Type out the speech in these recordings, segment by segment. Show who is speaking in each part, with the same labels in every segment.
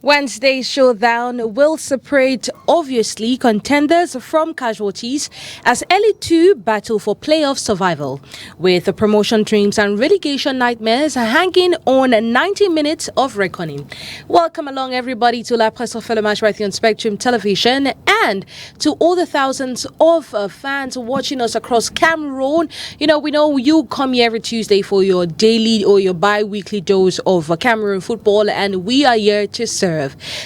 Speaker 1: Wednesday's showdown will separate, obviously, contenders from casualties as Elite 2 battle for playoff survival, with the promotion dreams and relegation nightmares hanging on 90 minutes of reckoning. Welcome along, everybody, to La Presse Refait le Match right here on Spectrum Television, and to all the thousands of fans watching us across Cameroon. We know you come here every Tuesday for your daily or your bi-weekly dose of Cameroon football, and we are here to serve.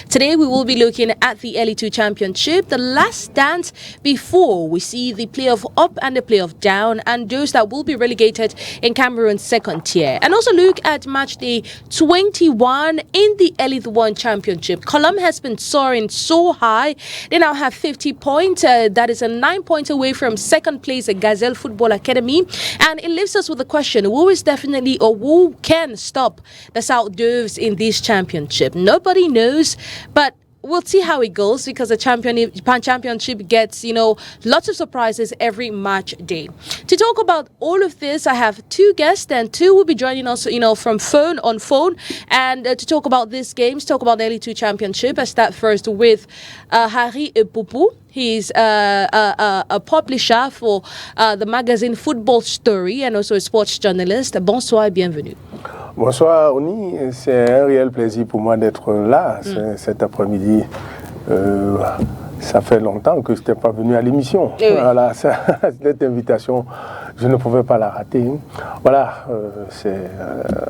Speaker 1: Today we will be looking at the Elite 2 Championship, the last dance before we see the playoff up and the playoff down, and those that will be relegated in Cameroon's second tier. And also look at match day 21 in the Elite 1 Championship. Column has been soaring so high. They now have 50 points. That is a 9 point away from second place at Gazelle Football Academy. And it leaves us with the question, who is definitely or who can stop the South Doves in this championship? Nobody knows, but we'll see how it goes, because the championship gets, lots of surprises every match day. To talk about all of this, I have two guests, and two will be joining us, from phone, and to talk about these games, talk about the Elite 2 Championship. I start first with Harry Epoupou. He's a publisher for the magazine Football Story and also a sports journalist. Bonsoir et bienvenue.
Speaker 2: Bonsoir Oni, c'est un réel plaisir pour moi d'être là cet après-midi. Ça fait longtemps que je n'étais pas venu à l'émission. Oui. Voilà, cette invitation, je ne pouvais pas la rater. Voilà, c'est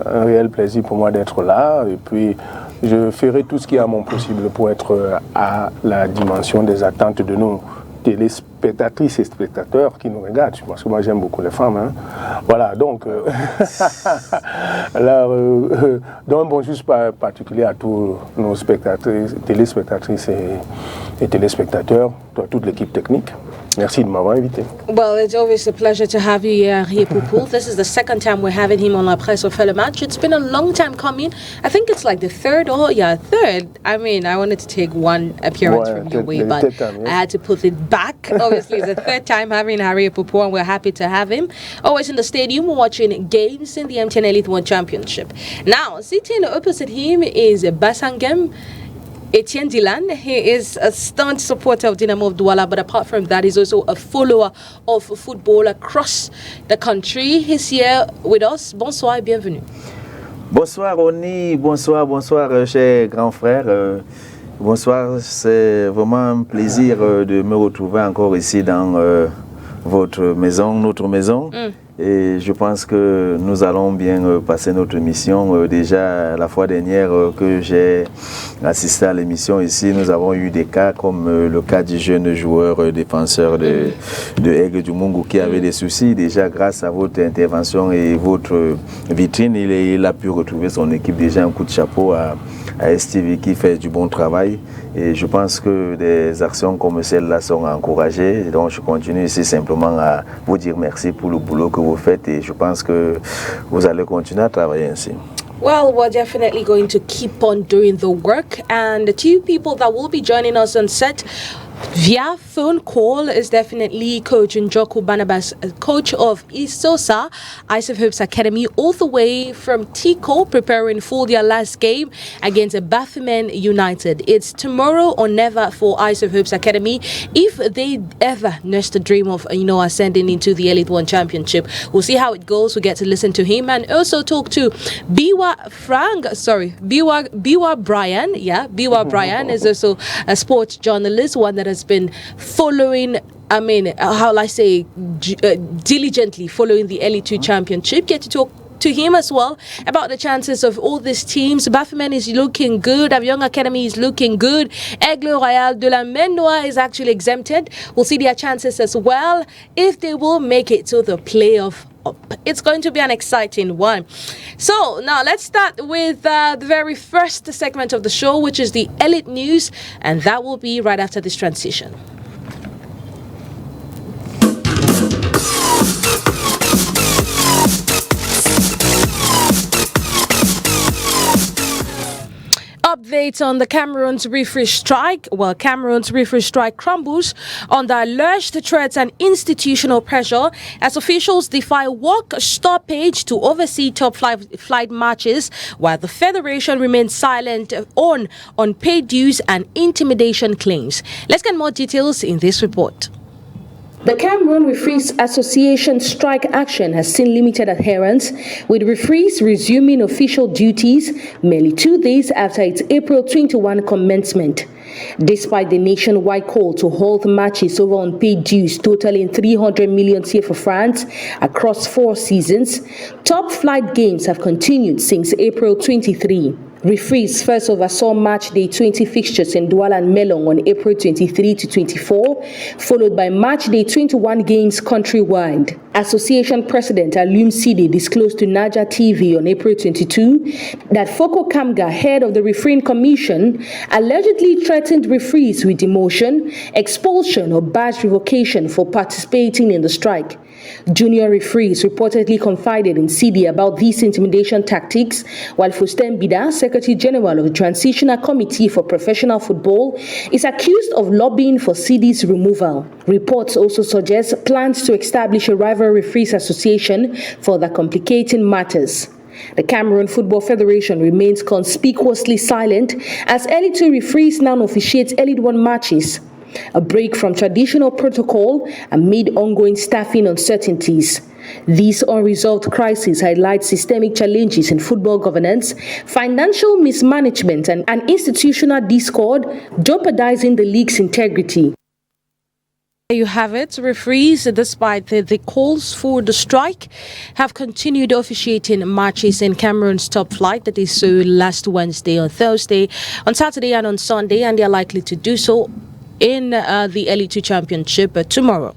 Speaker 2: un réel plaisir pour moi d'être là. Et puis, je ferai tout ce qui est à mon possible pour être à la dimension des attentes de nos téléspectatrices et spectateurs qui nous regardent, parce que moi j'aime beaucoup les femmes. Hein. Voilà, donc, donc un bonjour particulier à tous nos téléspectatrices et téléspectateurs, à toute l'équipe technique. Merci de m'avoir invité.
Speaker 1: Well, it's always a pleasure to have you here, Poupou. This is the second time we're having him on La Presse Refait le Match. It's been a long time coming. I think it's like the third. I mean, I wanted to take one appearance from your way, but I had to put it back. Obviously, it's the third time having Harry Poupou, and we're happy to have him. Always in the stadium watching games in the MTN Elite 1 Championship. Now, sitting opposite him is Basangem Etienne Dylan. He is a staunch supporter of Dynamo of Douala, but apart from that, he's also a follower of football across the country. He's here with us. Bonsoir et bienvenue.
Speaker 3: Bonsoir Oni, bonsoir, cher grand frère. Bonsoir, c'est vraiment un plaisir de me retrouver encore ici dans votre maison, notre maison. Et je pense que nous allons bien passer notre émission. Déjà, la fois dernière que j'ai assisté à l'émission ici, nous avons eu des cas comme le cas du jeune joueur défenseur de Aigle du Mungu qui avait des soucis. Déjà, grâce à votre intervention et votre vitrine, il a pu retrouver son équipe. Déjà, un coup de chapeau à STV qui fait du bon travail. Et je pense que des actions comme celle-là sont encouragées. Donc, je continue ici simplement à vous dire merci pour le boulot que vous faites, et je pense que vous allez continuer à travailler ainsi.
Speaker 1: Well, we're definitely going to keep on doing the work, and the two people that will be joining us on set via phone call is definitely Coach Njoku Barnabas, coach of Isosa, Ice of Hopes Academy, all the way from Tico, preparing for their last game against Baphomet United. It's tomorrow or never for Ice of Hopes Academy. If they ever nurse the dream of, ascending into the Elite 1 Championship, we'll see how it goes. We'll get to listen to him and also talk to Biwa Brian. Yeah, Biwa Brian is also a sports journalist, one that has been following, diligently following the Elite 2 Championship. Get to talk to him as well about the chances of all these teams. Baphomet is looking good. Avion Academy is looking good. Aigle Royal de la Menoa is actually exempted. We'll see their chances as well if they will make it to the playoff. It's going to be an exciting one. So now let's start with the very first segment of the show, which is the Elite News, and that will be right after this transition. Updates on the Cameroon's referee strike. Well, Cameroon's referee strike crumbles under alleged threats and institutional pressure as officials defy work stoppage to oversee top flight matches, while the federation remains silent on unpaid dues and intimidation claims. Let's get more details in this report. The Cameroon Referees Association strike action has seen limited adherence, with referees resuming official duties merely 2 days after its April 21 commencement. Despite the nationwide call to halt matches over unpaid dues totaling 300 million CFA francs across 4 seasons, top flight games have continued since April 23. Referees first oversaw match day 20 fixtures in Douala and Melong on April 23 to 24, followed by match day 21 games countrywide. Association President Alum Sidi disclosed to Naja TV on April 22 that Foko Kamga, head of the refereeing commission, allegedly threatened referees with demotion, expulsion or badge revocation for participating in the strike. Junior referees reportedly confided in Sidi about these intimidation tactics, while Faustin Bida, Secretary General of the Transitional Committee for Professional Football, is accused of lobbying for Sidi's removal. Reports also suggest plans to establish a rival referees association, further complicating matters. The Cameroon Football Federation remains conspicuously silent as Elite 2 referees now officiate Elite 1 matches, a break from traditional protocol amid ongoing staffing uncertainties. These unresolved crises highlight systemic challenges in football governance, financial mismanagement, and institutional discord, jeopardizing the league's integrity. There you have it. Referees, despite the calls for the strike, have continued officiating matches in Cameroon's top flight. That is so last Wednesday, on Thursday, on Saturday and on Sunday, and they are likely to do so in the Elite 2 Championship tomorrow.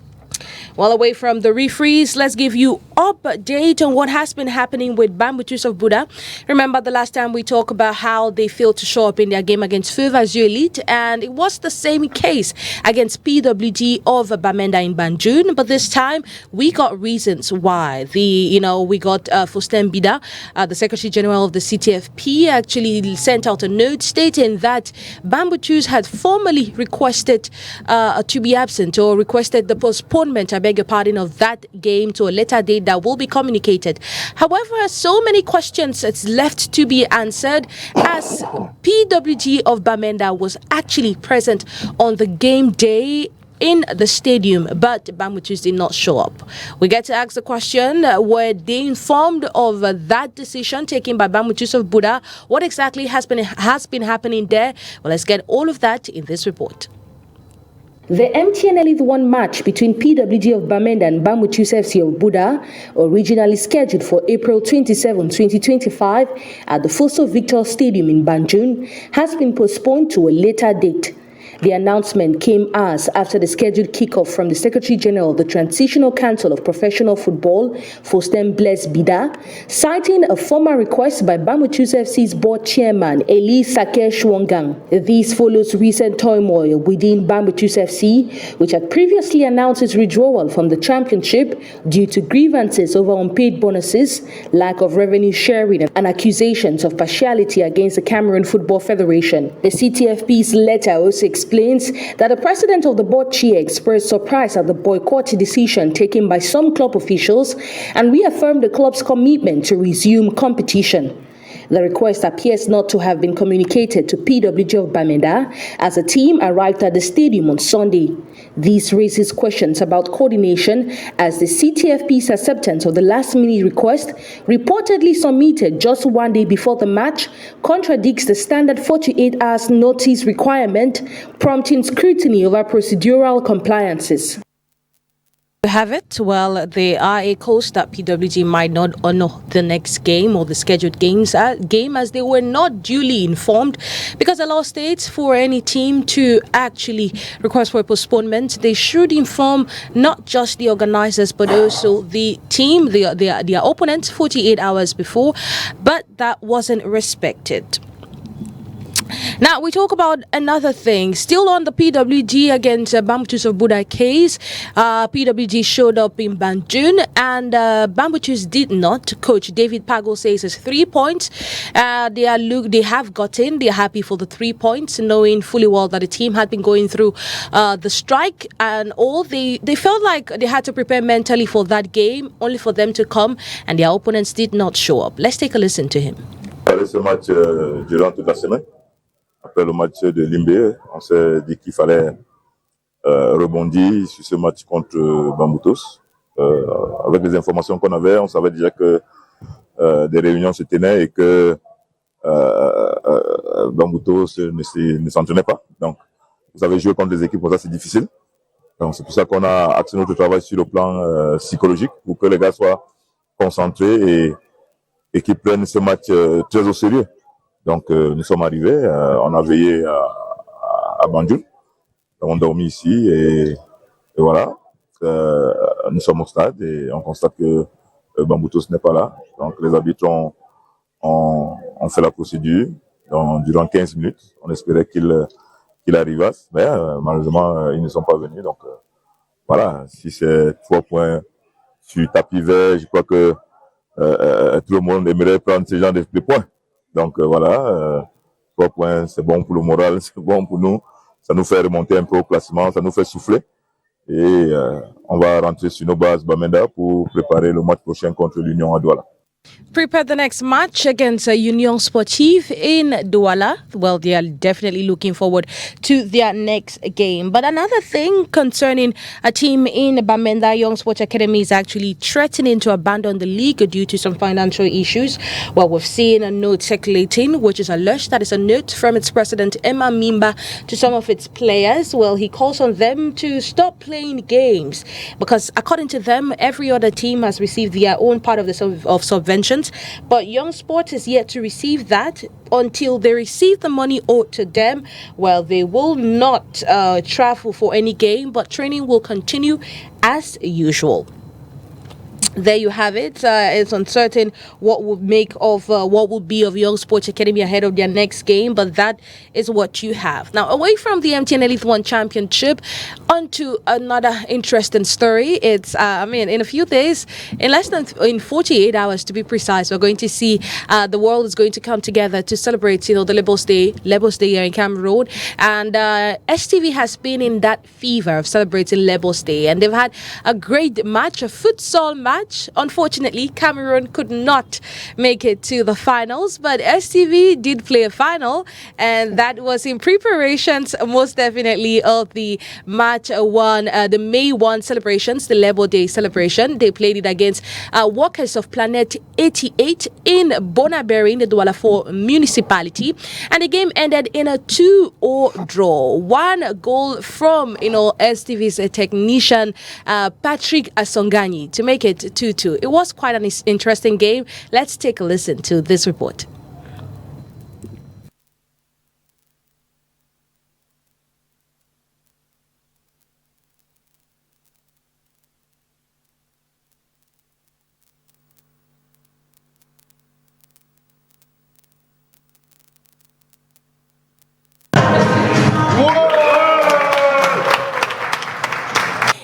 Speaker 1: Well, away from the referees, let's give you update on what has been happening with Bamboo Chiefs of Buda. Remember the last time we talked about how they failed to show up in their game against Feu Vazio Elite, and it was the same case against PWG of Bamenda in Banjul. But this time we got reasons why. We got Faustin Bida, the Secretary General of the CTFP, actually sent out a note stating that Bamboo Chiefs had formally requested to be absent, or requested the postponement, I beg your pardon, of that game to a later date that will be communicated. However, so many questions it's left to be answered, as PWG of Bamenda was actually present on the game day in the stadium, but Bamboo Chiefs did not show up. We get to ask the question, were they informed of that decision taken by Bamboo Chiefs of Buda? What exactly has been happening there? Well, let's get all of that in this report. The MTN Elite 1 match between PWG of Bamenda and Bamboo Chiefs FC of Buda, originally scheduled for April 27, 2025 at the Fosso Victor Stadium in Banjul, has been postponed to a later date. The announcement came hours after the scheduled kickoff from the Secretary General of the Transitional Council of Professional Football, Faustin Blaise Bida, citing a former request by Bamboo Chiefs FC's board chairman, Eli Sakesh Wangang. This follows recent turmoil within Bamboo Chiefs FC, which had previously announced its withdrawal from the championship due to grievances over unpaid bonuses, lack of revenue sharing, and accusations of partiality against the Cameroon Football Federation. The CTFP's letter also explains that the president of the board chair expressed surprise at the boycott decision taken by some club officials and reaffirmed the club's commitment to resume competition. The request appears not to have been communicated to PWG of Bamenda as the team arrived at the stadium on Sunday. This raises questions about coordination, as the CTFP's acceptance of the last-minute request, reportedly submitted just 1 day before the match, contradicts the standard 48 hours notice requirement, prompting scrutiny over procedural compliances. To have it, well, there are echoes that PWG might not honor the next game or the scheduled game as they were not duly informed, because the law states for any team to actually request for a postponement, they should inform not just the organizers but also the team, their opponents 48 hours before, but that wasn't respected. Now we talk about another thing. Still on the PWG against Bambutus of Budai case. PWG showed up in Banjul and Bambutus did not. Coach David Pago says it's 3 points. They have gotten. They're happy for the 3 points, knowing fully well that the team had been going through the strike and all. They felt like they had to prepare mentally for that game, only for them to come and their opponents did not show up. Let's take a listen to him.
Speaker 4: Ce match durant toute la semaine. Après le match de Limbe, on s'est dit qu'il fallait rebondir sur ce match contre Bambutos. Avec les informations qu'on avait, on savait déjà que des réunions se tenaient et que Bambutos ne s'entraînait pas. Donc, vous avez joué contre des équipes comme ça, c'est difficile. Donc, c'est pour ça qu'on a axé notre travail sur le plan psychologique pour que les gars soient concentrés et qu'ils prennent ce match très au sérieux. Donc, nous sommes arrivés, on a veillé à Banjul, on a dormi ici et voilà. Nous sommes au stade et on constate que Bambutos n'est pas là. Donc, les arbitres ont fait la procédure durant 15 minutes. On espérait qu'il arrivasse, mais malheureusement, ils ne sont pas venus. Donc, voilà, si c'est 3 points sur tapis vert, je crois que tout le monde aimerait prendre ce genre de points. Donc voilà, 3 points, c'est bon pour le moral, c'est bon pour nous. Ça nous fait remonter un peu au classement, ça nous fait souffler. Et on va rentrer sur nos bases Bamenda pour préparer le match prochain contre l'Union à Douala.
Speaker 1: Prepare the next match against Union Sportive in Douala. Well, they are definitely looking forward to their next game. But another thing concerning a team in Bamenda, Young Sports Academy is actually threatening to abandon the league due to some financial issues. Well, we've seen a note circulating, which is alleged that is a note from its president, Emma Mimba, to some of its players. Well, he calls on them to stop playing games because, according to them, every other team has received their own part of subventions. But Young Sports is yet to receive that. Until they receive the money owed to them, well, they will not travel for any game, but training will continue as usual. There you have it. It's uncertain what will be of Young Sports Academy ahead of their next game, but that is what you have. Now, away from the MTN Elite One Championship, on to another interesting story. It's, in a few days, in 48 hours to be precise, we're going to see the world is going to come together to celebrate, the Labels Day here in Cameroon. And STV has been in that fever of celebrating Labels Day, and they've had a great match, a futsal match. Unfortunately, Cameroon could not make it to the finals, but STV did play a final, and that was in preparations, most definitely, of the match one, the May 1 celebrations, the Label Day celebration. They played it against Workers of Planet 88 in Bonaberi in the Douala 4 municipality, and the game ended in a 2-0 draw. One goal from STV's technician Patrick Asongani to make it 2-2. It was quite an interesting game. Let's take a listen to this report.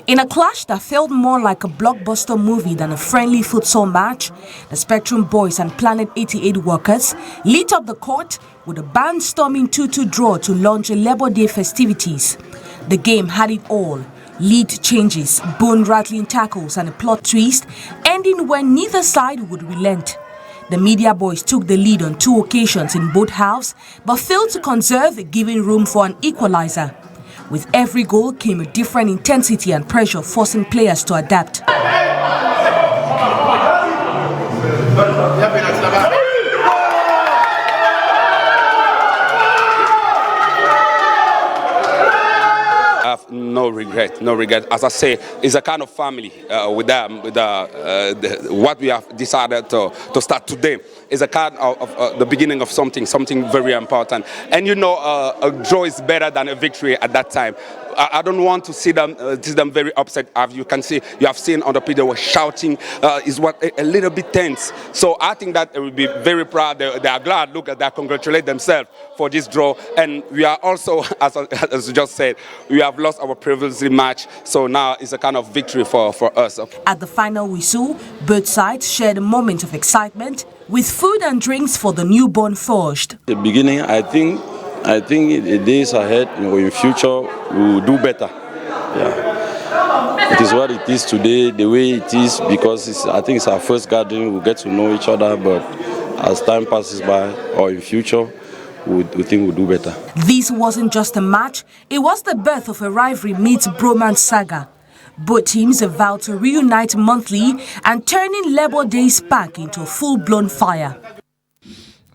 Speaker 1: In a clash that felt more like a blockbuster movie than a friendly futsal match, the Spectrum Boys and Planet 88 workers lit up the court with a band-storming 2-2 draw to launch a Labor Day festivities. The game had it all: lead changes, bone-rattling tackles and a plot twist, ending when neither side would relent. The Media Boys took the lead on 2 occasions in both halves, but failed to conserve, giving room for an equalizer. With every goal came a different intensity and pressure, forcing players to adapt.
Speaker 5: No regret. As I say, it's a kind of family with them. What we have decided to start today is a kind of the beginning of something very important. And a draw is better than a victory at that time. I don't want to see them very upset. As you have seen on the pitch, they were shouting. Is what a little bit tense. So I think that they will be very proud. They are glad. Look, they congratulate themselves for this draw. And we are also, as you just said, we have lost our previous match. So now it's a kind of victory for us.
Speaker 1: At the final whistle, both sides shared a moment of excitement with food and drinks for the newborn forged.
Speaker 6: The beginning, I think the days ahead, in future, we will do better. Yeah. It is what it is today, the way it is, because I think it's our first gathering. We'll get to know each other, but as time passes by, or in future, we think we'll do better.
Speaker 1: This wasn't just a match, it was the birth of a rivalry meets bromance saga. Both teams have vowed to reunite monthly and turning Labour Day spark into a full-blown fire.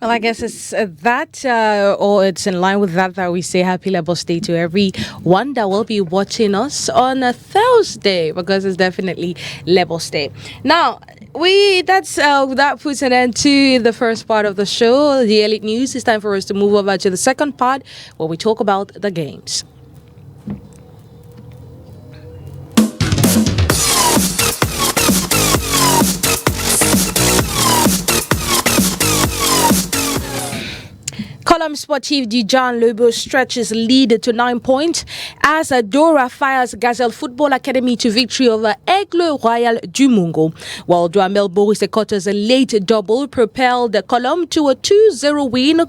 Speaker 1: Well, I guess it's that, or it's in line with that we say Happy Labour's Day to everyone that will be watching us on a Thursday, because it's definitely Labour's Day. Now, that puts an end to the first part of the show, the Elite News. It's time for us to move over to the second part, where we talk about the games. Colombe Sportif du Jean Leboeuf stretches lead to 9 points as Dora fires Gazelle Football Academy to victory over Aigle Royal du Mungo, while Duhamel Boris Ekota's late double propelled Colombe to a 2-0 win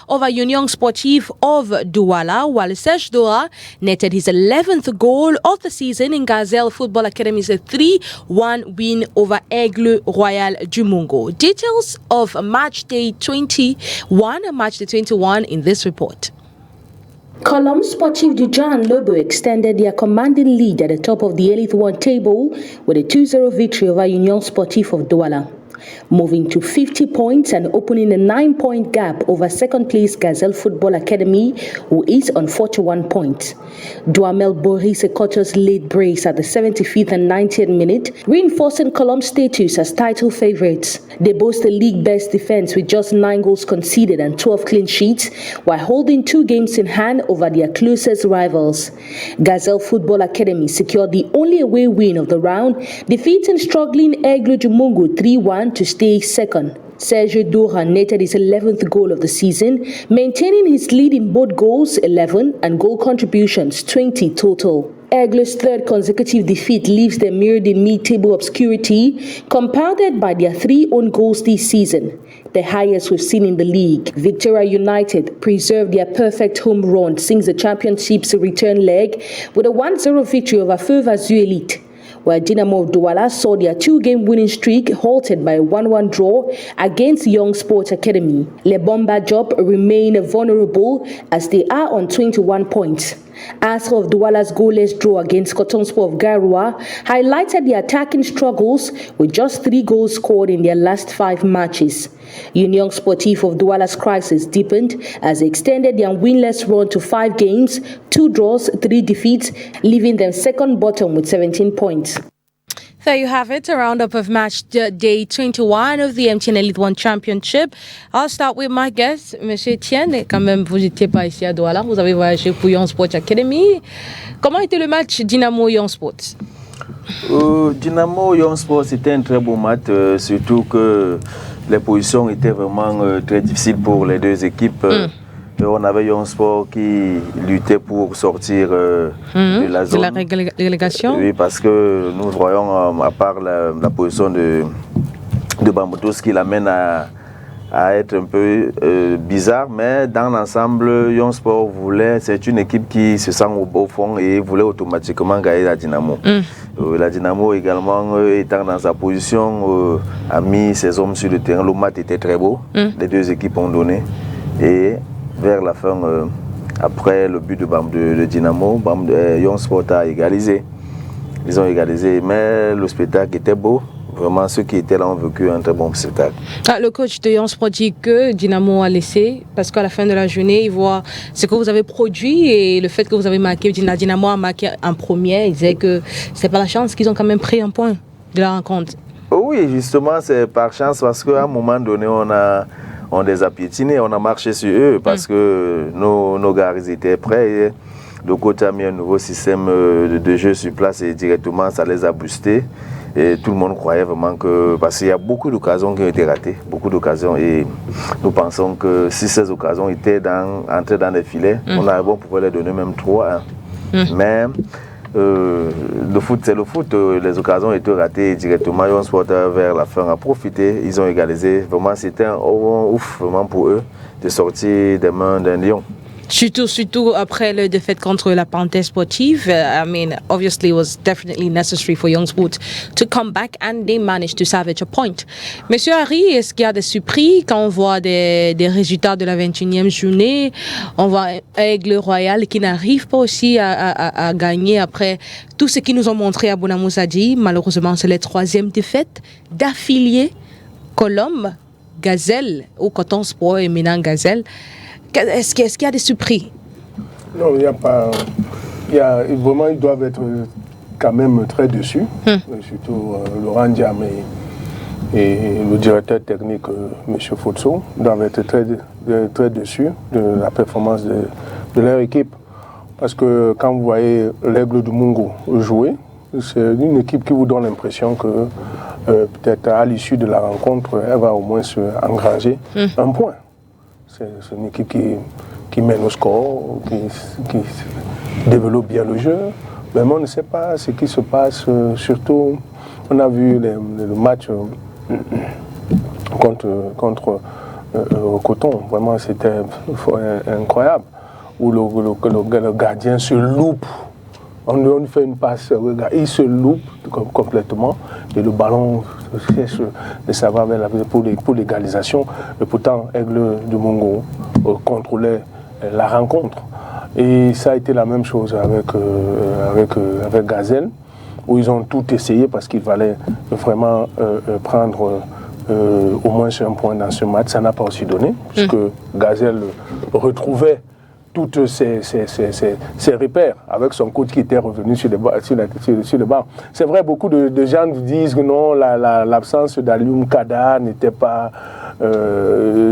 Speaker 1: over Union Sportif of Douala, while Serge Dora netted his 11th goal of the season in Gazelle Football Academy's 3-1 win over Aigle Royal du Mungo. Details of match day 21 in this report. Colombe Sportif du Jean Leboeuf extended their commanding lead at the top of the Elite 1 table with a 2-0 victory over Union Sportif of Douala, moving to 50 points and opening a 9-point gap over second-place Gazelle Football Academy, who is on 41 points. Duhamel Boris Ekota's late brace at the 75th and 90th minute, reinforcing Colombe's status as title favourites. They boast a league-best defence with just 9 goals conceded and 12 clean sheets, while holding 2 games in hand over their closest rivals. Gazelle Football Academy secured the only away win of the round, defeating struggling Aigle du Mungo 3-1 to stay second. Serge Dora netted his 11th goal of the season, maintaining his lead in both goals 11 and goal contributions 20 total. Aigle's third consecutive defeat leaves them mirrored in mid-table obscurity, compounded by their 3 own goals this season, the highest we've seen in the league. Victoria United preserved their perfect home run since the championship's return leg with a 1-0 victory over Feu Vazou Elite, while Dynamo of Douala saw their 2-game winning streak halted by a 1-1 draw against Young Sports Academy. Le Bomba Job remain vulnerable as they are on 21 points. Asra of Douala's goalless draw against Coton Sport of Garoua highlighted the attacking struggles with just 3 goals scored in their last 5 matches. Union Sportif of Douala's crisis deepened as they extended their winless run to 5 games, 2 draws, 3 defeats, leaving them second bottom with 17 points. There you have it, a roundup of match day 21 of the MTN Elite 1 Championship. I'll start with my guest, Monsieur Etienne. Quand même, vous n'étiez pas ici à Douala, vous avez voyagé pour Young Sports Academy. Comment était le match Dynamo Young Sports?
Speaker 3: Dynamo Young Sports, c'était un très beau match, surtout que les positions étaient vraiment très difficiles pour les deux équipes. On avait Young Sport qui luttait pour sortir de la zone. De la relégation. Oui, parce que nous voyons, à part la position de Bambutos, qui l'amène à être un peu bizarre, mais dans l'ensemble, Young Sport c'est une équipe qui se sent au fond et voulait automatiquement gagner la Dynamo. La Dynamo également, étant dans sa position, a mis ses hommes sur le terrain. Le match était très beau, les deux équipes ont donné. Et vers la fin, après le but de Dynamo, Young Sport a égalisé. Ils ont égalisé, mais le spectacle était beau. Vraiment, ceux qui étaient là ont vécu un très bon spectacle. Le coach de Young Sport dit que Dynamo a laissé, parce qu'à la fin de la journée, il voit ce que vous avez produit et le fait que vous avez marqué, Dynamo a marqué en premier. Il disait que c'est pas la chance qu'ils ont quand même pris un point de la rencontre. Oui, justement, c'est par chance parce qu'à un moment donné, on les a piétinés, on a marché sur eux parce que nos gars ils étaient prêts. Et le coach a mis un nouveau système de jeu sur place et directement ça les a boostés. Et tout le monde croyait vraiment que... Parce qu'il y a beaucoup d'occasions qui ont été ratées, beaucoup d'occasions. Et nous pensons que si ces occasions étaient entrées dans les filets, on pouvait les donner même 3. Mais le foot, c'est le foot. Les occasions ont été ratées et directement. Young Sport vers la fin a profité. Ils ont égalisé. Vraiment, c'était un ouf vraiment pour eux de sortir des mains d'un lion.
Speaker 1: Surtout après la défaite contre la Parenthèse Sportive. I mean, obviously it was definitely necessary for Young Sports to come back and they managed to salvage a point. Monsieur Harry, est-ce qu'il y a des surprises quand on voit des résultats de la 21e journée? On voit Aigle Royal qui n'arrive pas aussi à gagner après tout ce qu'ils nous ont montré à Bonamoussadi. Malheureusement, c'est la 3e défaite d'affiliés. Colombe, Gazelle, ou Coton Sport et maintenant Gazelle. Est-ce qu'il y a des surprises?
Speaker 2: Non, il n'y a pas. Vraiment, ils doivent être quand même très dessus. Surtout Laurent Diam et le directeur technique, M. Fotso, doivent être très dessus de la performance de leur équipe. Parce que quand vous voyez l'Aigle du Mungo jouer, c'est une équipe qui vous donne l'impression que peut-être à l'issue de la rencontre, elle va au moins se engranger un point. C'est une équipe qui mène au score, qui développe bien le jeu. Mais on ne sait pas ce qui se passe. Surtout, on a vu le match contre Coton. Vraiment, c'était incroyable. Où le gardien se loupe. On fait une passe, il se loupe complètement et le ballon ça va pour l'égalisation. Et pourtant, Aigle du Mungo contrôlait la rencontre. Et ça a été la même chose avec Gazelle, où ils ont tout essayé parce qu'il fallait vraiment prendre au moins un point dans ce match. Ça n'a pas aussi donné, puisque Gazelle retrouvait toutes ses repères avec son coach qui était revenu sur le banc. C'est vrai, beaucoup de gens disent que non, l'absence d'Alioum Kada n'était pas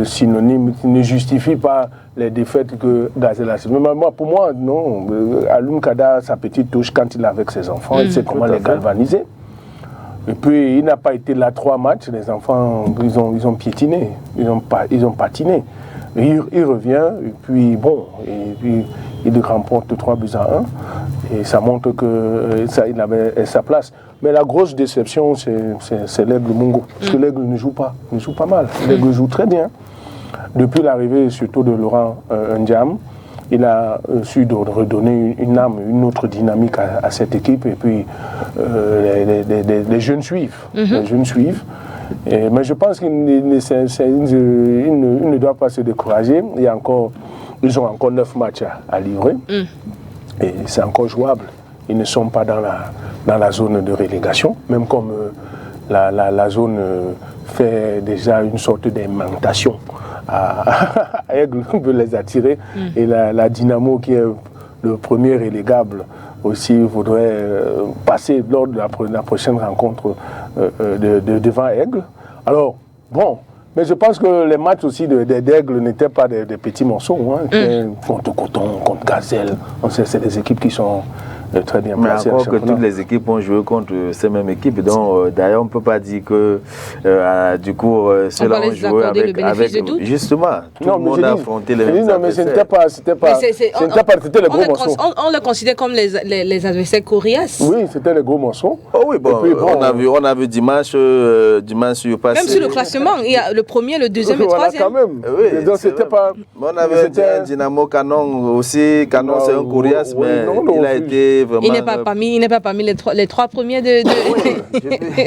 Speaker 2: synonyme, ne justifie pas les défaites que Gazelle a. Mais pour moi, non. Alioum Kada, sa petite touche, quand il est avec ses enfants, il sait comment les galvaniser. Et puis, il n'a pas été là 3 matchs, les enfants, ils ont piétiné, ils ont patiné. Il revient, et puis il remporte 3-1, et ça montre qu'il avait sa place. Mais la grosse déception, c'est l'Aigle Mungo, parce que l'Aigle ne joue pas mal. L'Aigle joue très bien. Depuis l'arrivée surtout de Laurent Ndiam, il a su redonner une âme, une autre dynamique à cette équipe, et puis les jeunes suivent. Les jeunes suivent. Mais je pense qu'ils ne doivent pas se décourager. Ils ont encore 9 matchs à livrer. Et c'est encore jouable. Ils ne sont pas dans la zone de relégation. Même comme la zone fait déjà une sorte d'aimantation à Aigle, on veut les attirer. Et la Dynamo, qui est le premier relégable, aussi voudrait passer lors de la prochaine rencontre devant Aigle. Alors, bon, mais je pense que les matchs aussi d'Aigle n'étaient pas des petits morceaux. Contre Coton, contre Gazelle, on sait c'est des équipes qui sont très bien placées.
Speaker 3: Mais encore que toutes les équipes ont joué contre ces mêmes équipes. Donc, d'ailleurs, on ne peut pas dire que du coup, ceux-là ont joué avec justement, tout le monde a affronté les mêmes adversaires.
Speaker 2: Mais c'était les gros morceaux.
Speaker 1: On les considère comme les adversaires coriaces.
Speaker 2: Oui, c'était les gros morceaux.
Speaker 3: Oh oui, bon, on a vu dimanche passé.
Speaker 1: Même sur le classement, il y a le premier, le deuxième et le troisième.
Speaker 2: Quand même.
Speaker 3: Oui,
Speaker 2: donc, c'était pas...
Speaker 3: On avait dit un Dynamo Canon aussi. Canon, c'est un coriace, mais il a été vraiment...
Speaker 1: Il n'est pas parmi les 3 premiers de...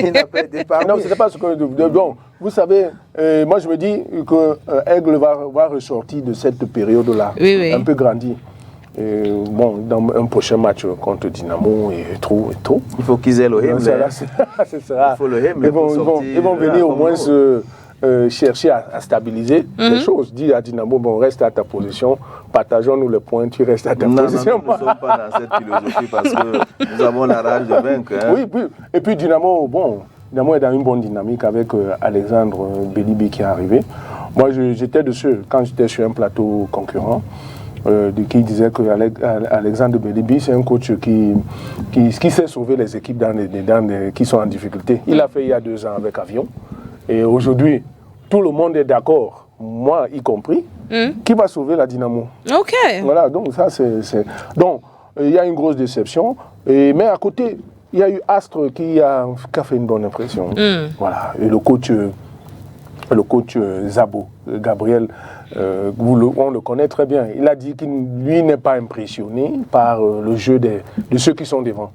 Speaker 3: Il n'a pas été parmi.
Speaker 2: Non, c'était pas ce que... Donc, vous savez, moi je me dis que Aigle va ressortir de cette période-là, un peu grandi. Et bon, dans un prochain match contre Dynamo et tout.
Speaker 3: Il faut qu'ils aient le hymne.
Speaker 2: C'est ça.
Speaker 3: Il faut le hymne.
Speaker 2: Ils vont venir au moins chercher à stabiliser les choses. Dire à Dynamo, bon, reste à ta position, partageons-nous les points, tu restes à ta position.
Speaker 3: Nous ne sommes pas dans cette philosophie parce que nous avons la rage de vaincre.
Speaker 2: Oui, et puis Dynamo, Dynamo est dans une bonne dynamique avec Alexandre Bélibi qui est arrivé. Moi, j'étais de ceux, quand j'étais sur un plateau concurrent, qui disait que Alexandre Belibi, c'est un coach qui sait sauver les équipes qui sont en difficulté. Il l'a fait il y a 2 ans avec Avion. Et aujourd'hui, tout le monde est d'accord, moi y compris, qui va sauver la Dynamo.
Speaker 1: Ok.
Speaker 2: Voilà, donc ça c'est... Donc, il y a une grosse déception. Mais à côté, il y a eu Astre qui a fait une bonne impression. Voilà. Et le coach Zabo, Gabriel, on le connaît très bien. Il a dit qu'il lui n'est pas impressionné par le jeu de ceux qui sont devant.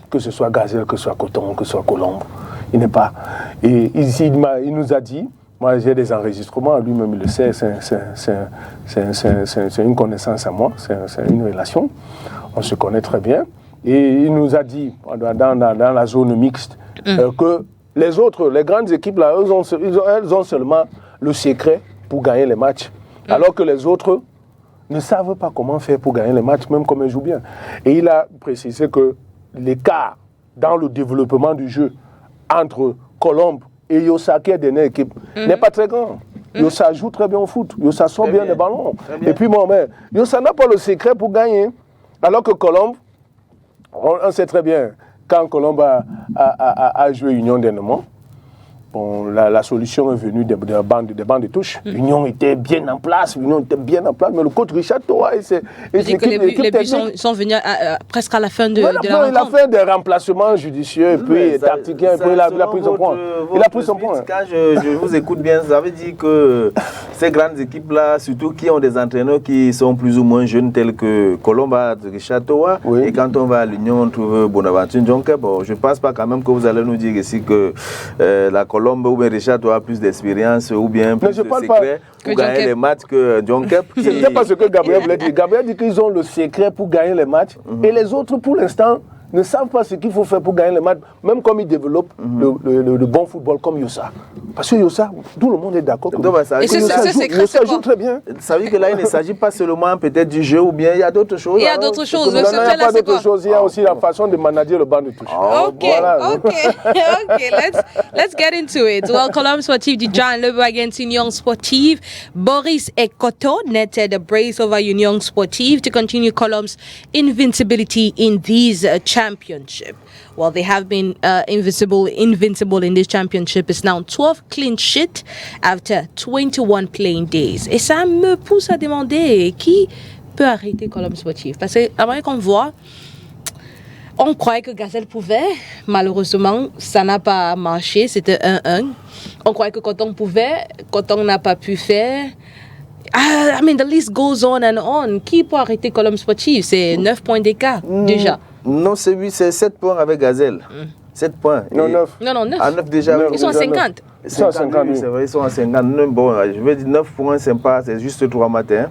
Speaker 2: Que ce soit Gazelle, que ce soit Coton, que ce soit Colombe. Il n'est pas. Et il nous a dit, moi j'ai des enregistrements, lui-même il le sait, c'est une connaissance à moi, c'est une relation. On se connaît très bien. Et il nous a dit, dans la zone mixte, que les autres, les grandes équipes, là, elles ont seulement le secret pour gagner les matchs. Alors que les autres ne savent pas comment faire pour gagner les matchs, même comme elles jouent bien. Et il a précisé que l'écart dans le développement du jeu entre Colombe et Yossa, qui est dernière équipe, n'est pas très grand. Yossa joue très bien au foot. Yossa sort bien les ballons. Et puis, Yossa n'a pas le secret pour gagner. Alors que Colombe, on sait très bien, quand Colombe a joué Union dernièrement, bon, la solution est venue des bandes de touche. L'Union était bien en place, mais le coach Richard Toa et l'équipe
Speaker 1: les sont venus presque à la fin de la rencontre.
Speaker 2: Il a fait des remplacements judicieux, et puis tactiques, et puis il a pris son point. Il a pris son point.
Speaker 3: Quand je vous écoute bien, ça veut dire que ces grandes équipes-là, surtout qui ont des entraîneurs qui sont plus ou moins jeunes, tels que Colomba, Richard Toa, et quand on va à l'Union, on trouve Bonaventure Jonker. Bon, je ne pense pas quand même que vous allez nous dire ici que la Colombe ou bien Richard a plus d'expérience ou bien plus de secret pour gagner les matchs que John Kep.
Speaker 2: Ce n'est pas ce que Gabriel voulait dire. Gabriel dit qu'ils ont le secret pour gagner les matchs et les autres, pour l'instant, ne savent pas ce qu'il faut faire pour gagner les matchs, même comme ils développent le bon football comme Yossa. Parce que Yossa, tout le monde est d'accord. Yossa joue très bien.
Speaker 3: Ça veut dire que là, il ne s'agit pas seulement peut-être du jeu ou bien il y a d'autres choses.
Speaker 1: Il y a d'autres choses.
Speaker 2: Il n'y a pas d'autres choses. Il y a aussi la façon de manager le banc de touche.
Speaker 1: Okay. Let's get into it. Well, Colombe Sportive du John Lebo against Union Sportive. Boris Ekoto netted a brace over Union Sportive to continue Colombe's invincibility in these championship. Well, they have been invincible in this championship. It's now 12 clean sheet after 21 playing days. Et ça me pousse à demander qui peut arrêter Colombe Sportive. Parce qu'avant qu'on voit, on croyait que Gazelle pouvait. Malheureusement, ça n'a pas marché. C'était 1-1. On croyait que Coton pouvait. Coton n'a pas pu faire. I mean, the list goes on and on. Qui peut arrêter Colombe Sportive? C'est 9 points d'écart déjà.
Speaker 3: Non, c'est 7 points avec Gazelle. 7 points.
Speaker 2: Non, 9.
Speaker 1: Non, 9.
Speaker 3: À 9 déjà.
Speaker 1: Ils sont à 50.
Speaker 3: Ils sont à 50, oui, c'est vrai, ils sont à 50. Bon, je veux dire 9 points, c'est pas, c'est juste 3 matins.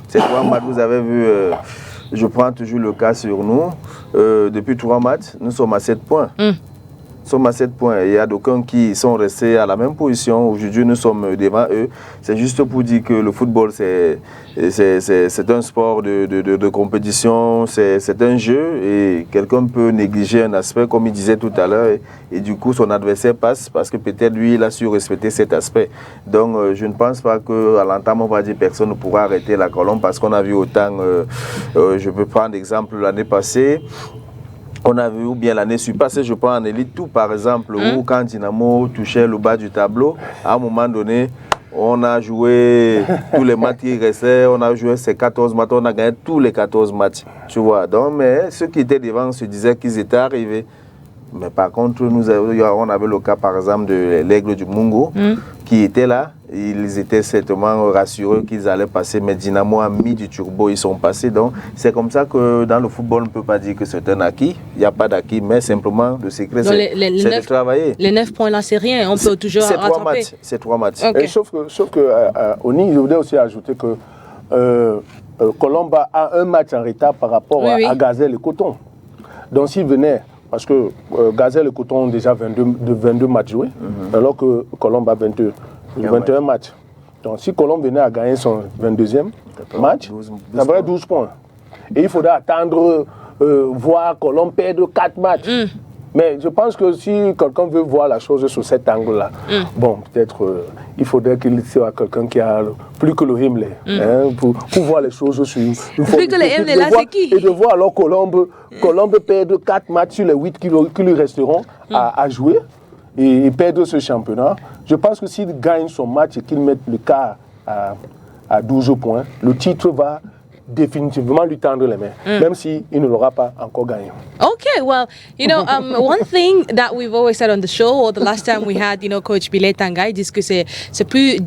Speaker 3: C'est 3 matchs, vous avez vu, je prends toujours le cas sur nous. Depuis 3 matchs, nous sommes à 7 points. Nous sommes à 7 points. Il y a d'aucuns qui sont restés à la même position. Aujourd'hui, nous sommes devant eux. C'est juste pour dire que le football, c'est un sport de compétition, c'est un jeu et quelqu'un peut négliger un aspect, comme il disait tout à l'heure, et du coup, son adversaire passe parce que peut-être lui, il a su respecter cet aspect. Donc, je ne pense pas qu'à l'entame, on va dire personne ne pourra arrêter la Colombe parce qu'on a vu autant, je peux prendre l'exemple l'année passée. On a vu, ou bien l'année surpassée, je prends en élite tout par exemple, où quand Dynamo touchait le bas du tableau, à un moment donné, on a joué tous les matchs qui restaient, on a joué ces 14 matchs, on a gagné tous les 14 matchs, tu vois. Donc, mais ceux qui étaient devant se disaient qu'ils étaient arrivés. Mais par contre, on avait le cas par exemple de l'Aigle du Mungo qui était là. Ils étaient certainement rassurés qu'ils allaient passer, mais Dynamo a mis du turbo, ils sont passés. Donc c'est comme ça que dans le football, on ne peut pas dire que c'est un acquis. Il n'y a pas d'acquis, mais simplement le secret, c'est de travailler.
Speaker 1: Les 9 points là, c'est rien, on peut toujours rattraper.
Speaker 3: C'est 3 matchs.
Speaker 1: Okay.
Speaker 2: Et sauf que Oni, je voudrais aussi ajouter que Colombe a un match en retard par rapport à Gazelle et Coton. Donc s'il venait, parce que Gazelle et Coton ont déjà 22 matchs joués, alors que Colombe a 21 matchs. Donc si Colombe venait à gagner son 22e match, ça ferait 12 points. Et il faudra attendre, voir Colombe perdre 4 matchs. Mais je pense que si quelqu'un veut voir la chose sous cet angle-là, bon, peut-être il faudrait qu'il soit quelqu'un qui a plus que le Himmler, hein, pour voir les choses sur une forme.
Speaker 1: Plus que le Himmler, là, c'est qui?
Speaker 2: Et de voir alors Colombe perdre 4 matchs sur les 8 qui lui resteront à jouer et perdre ce championnat. Je pense que s'il gagne son match et qu'il mette le quart à 12 points, le titre va définitivement lui tendre les mains, même s'il ne l'aura pas encore gagné.
Speaker 1: Okay, well, one thing that we've always said on the show, or the last time we had, Coach Billet Tanguy, dit que c'est plus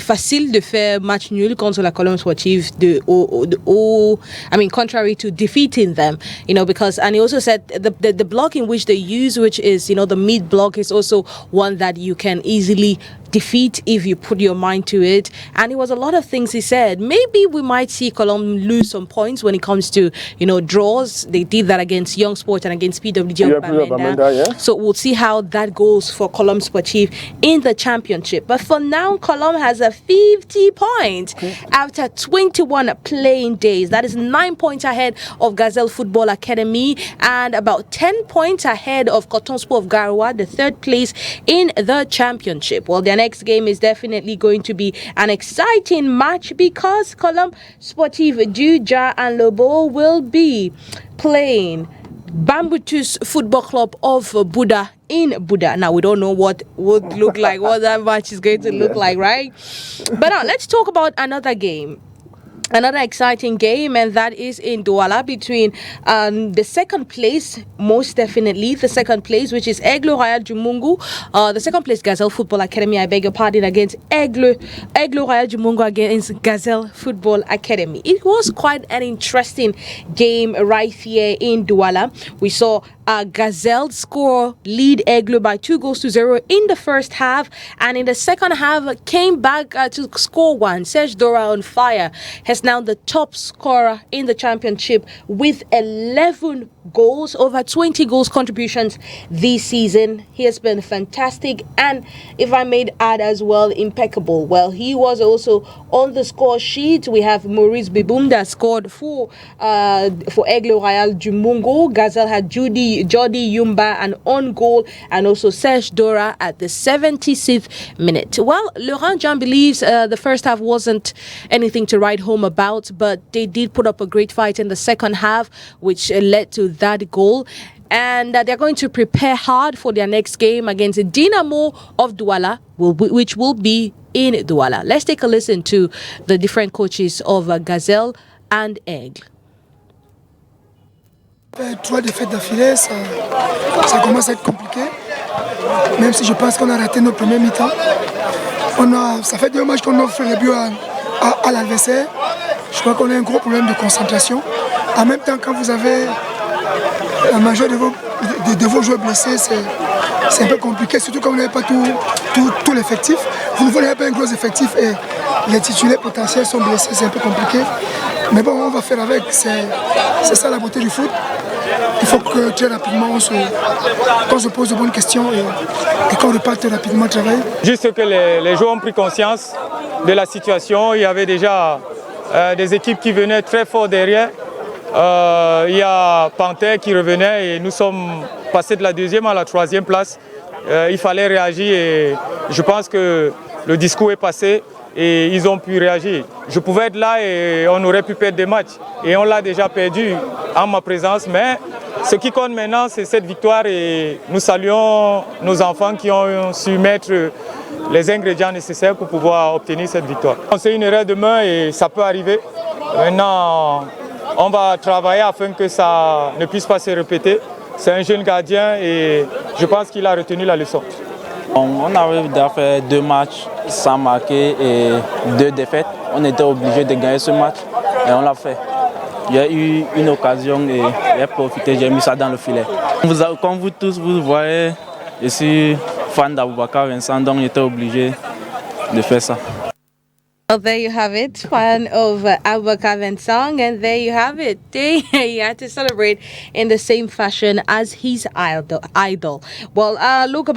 Speaker 1: facile de faire match nul contre la Colombe Sportive contrary to defeating them, because, and he also said the block in which they use, which is, the mid block, is also one that you can easily defeat if you put your mind to it. And it was a lot of things he said. Maybe we might see Colombe lose some points when it comes to, draws. They did that against Young Sport and against PWG Bamenda. Yeah. So we'll see how that goes for Colombe Sportive in the championship. But for now, Colombe has a 50 points after 21 playing days. That is 9 points ahead of Gazelle Football Academy and about 10 points ahead of Coton Sport of Garoua, the third place in the championship. Well, their next game is definitely going to be an exciting match because Colombe Sportive Juja and Lobo will be playing Bambutus Football Club of Buda in Buda. Now, we don't know what would look like, what that match is going to look like, right? But now, let's talk about another game. Another exciting game, and that is in Douala between the second place, most definitely the second place, which is Aigle Royal Jumungu. The second place, Gazelle Football Academy, I beg your pardon, against Aigle Royal Jumungu against Gazelle Football Academy. It was quite an interesting game right here in Douala. We saw Gazelle lead Aigle by 2-0 in the first half, and in the second half came back to score one. Serge Dora on fire has now the top scorer in the championship with 11 goals, over 20 goals contributions this season. He has been fantastic, and if I may add as well, impeccable. Well, he was also on the score sheet. We have Maurice Bibunda scored for Aigle Royal Jumungu. Gazelle had Jody Yumba an on goal, and also Serge Dora at the 76th minute. Well, Laurent Jean believes the first half wasn't anything to write home about, but they did put up a great fight in the second half, which led to that goal. And they're going to prepare hard for their next game against Dynamo of Douala, which will be in Douala. Let's take a listen to the different coaches of Gazelle and Aigle.
Speaker 7: 3 défaites d'affilée, ça commence à être compliqué. Même si je pense qu'on a raté notre premier mi-temps. Ça fait 2 matchs qu'on offre les buts à l'adversaire. Je crois qu'on a un gros problème de concentration. En même temps, quand vous avez la majorité de vos joueurs blessés, c'est un peu compliqué, surtout quand vous n'avez pas tout l'effectif. Vous n'avez pas un gros effectif et les titulaires potentiels sont blessés, c'est un peu compliqué. Mais bon, on va faire avec, c'est ça la beauté du foot. Il faut que très rapidement qu'on se pose de bonnes questions et qu'on reparte rapidement travailler.
Speaker 8: Juste que les joueurs ont pris conscience de la situation. Il y avait déjà des équipes qui venaient très fort derrière. Il y a Panthère qui revenait et nous sommes passés de la 2e à la 3e place. Il fallait réagir et je pense que le discours est passé et ils ont pu réagir. Je pouvais être là et on aurait pu perdre des matchs et on l'a déjà perdu en ma présence, mais ce qui compte maintenant c'est cette victoire et nous saluons nos enfants qui ont su mettre les ingrédients nécessaires pour pouvoir obtenir cette victoire. C'est une erreur de main et ça peut arriver. Maintenant, on va travailler afin que ça ne puisse pas se répéter. C'est un jeune gardien et je pense qu'il a retenu la leçon.
Speaker 9: On avait déjà fait 2 matchs sans marquer et 2 défaites. On était obligé de gagner ce match et on l'a fait. Il y a eu une occasion et j'ai profité, j'ai mis ça dans le filet. Comme vous tous, vous voyez, je suis fan d'Aboubacar Vincent, donc j'étais obligé de faire ça.
Speaker 1: Well, there you have it, fan of Abubakar Mensah, and there you have it. He had to celebrate in the same fashion as his idol. Well, talk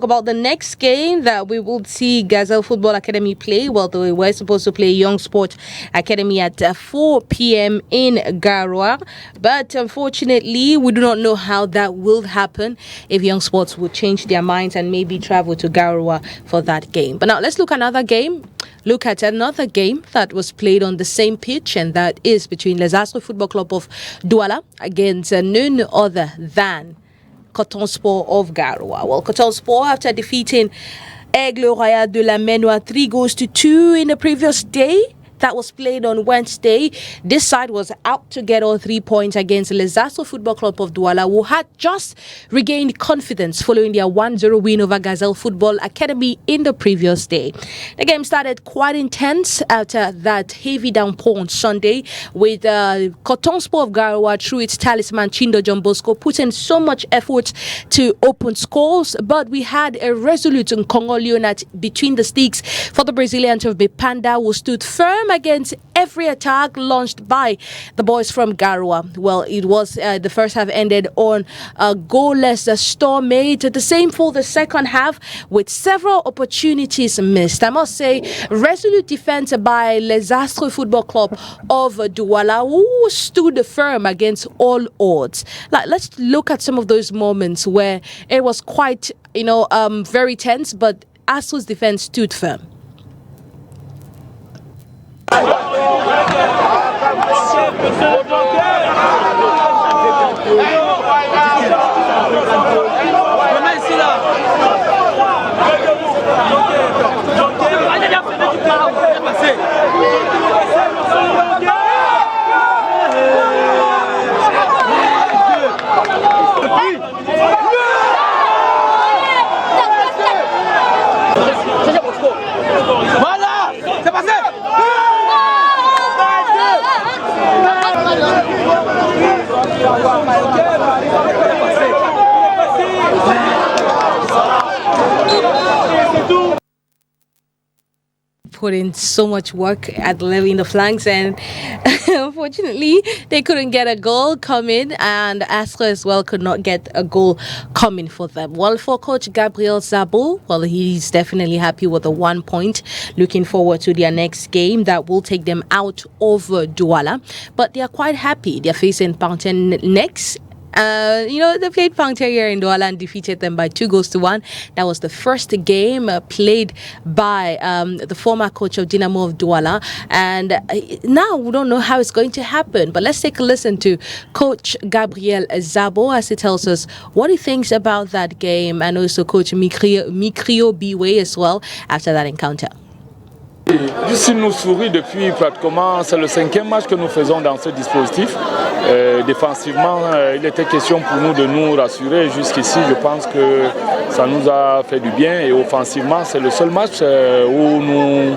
Speaker 1: about the next game that we will see Gazelle Football Academy play. Well, they were supposed to play Young Sport Academy at 4 p.m. in Garoua, but unfortunately, we do not know how that will happen if Young Sports will change their minds and maybe travel to Garoua for that game. But now let's look at another game. Look at another game that was played on the same pitch, and that is between Les Astres Football Club of Douala against none other than Coton Sport of Garoua. Well, Coton Sport, after defeating Aigle Royal de la Menoir 3-2 in the previous day, that was played on Wednesday. This side was out to get all 3 points against Les Astres Football Club of Douala, who had just regained confidence following their 1-0 win over Gazelle Football Academy in the previous day. The game started quite intense after that heavy downpour on Sunday, with Coton Sport of Garoua through its talisman Chindo John Bosco putting so much effort to open scores, but we had a resolute Nkongo Leonard between the sticks for the Brazilians of Bipanda, who stood firm against every attack launched by the boys from Garoua. Well, it was the first half ended on a goalless stalemate. The same for the second half, with several opportunities missed. I must say, resolute defense by Les Astres Football Club of Douala, who stood firm against all odds. Let's look at some of those moments where it was quite, very tense, but Astres defense stood firm. Put in so much work at leveling the flanks, and unfortunately they couldn't get a goal coming, and Astres as well could not get a goal coming for them. Well, for coach Gabriel Zabo, well, he's definitely happy with the 1 point, looking forward to their next game that will take them out of Douala, but they are quite happy. They're facing Pantin next. They played Pantin here in Douala and defeated them by 2-1. That was the first game played by the former coach of Dynamo of Douala. And now we don't know how it's going to happen. But let's take a listen to Coach Gabriel Zabo as he tells us what he thinks about that game, and also Coach Mikrio Biwe as well after that encounter.
Speaker 10: S'il nous sourit depuis pratiquement, c'est le 5e match que nous faisons dans ce dispositif. Défensivement, il était question pour nous de nous rassurer jusqu'ici. Je pense que ça nous a fait du bien, et offensivement, c'est le seul match où nous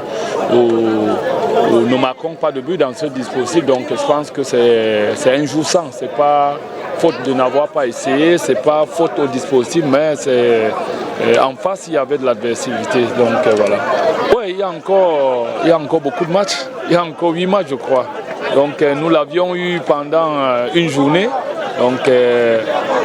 Speaker 10: ne marquons pas de but dans ce dispositif. Donc je pense que c'est injouissant. C'est pas faute de n'avoir pas essayé, c'est pas faute au dispositif, mais c'est en face il y avait de l'adversité. Donc voilà. Oui, il y a encore beaucoup de matchs. Il y a encore 8 matchs, je crois. Donc nous l'avions eu pendant une journée. Donc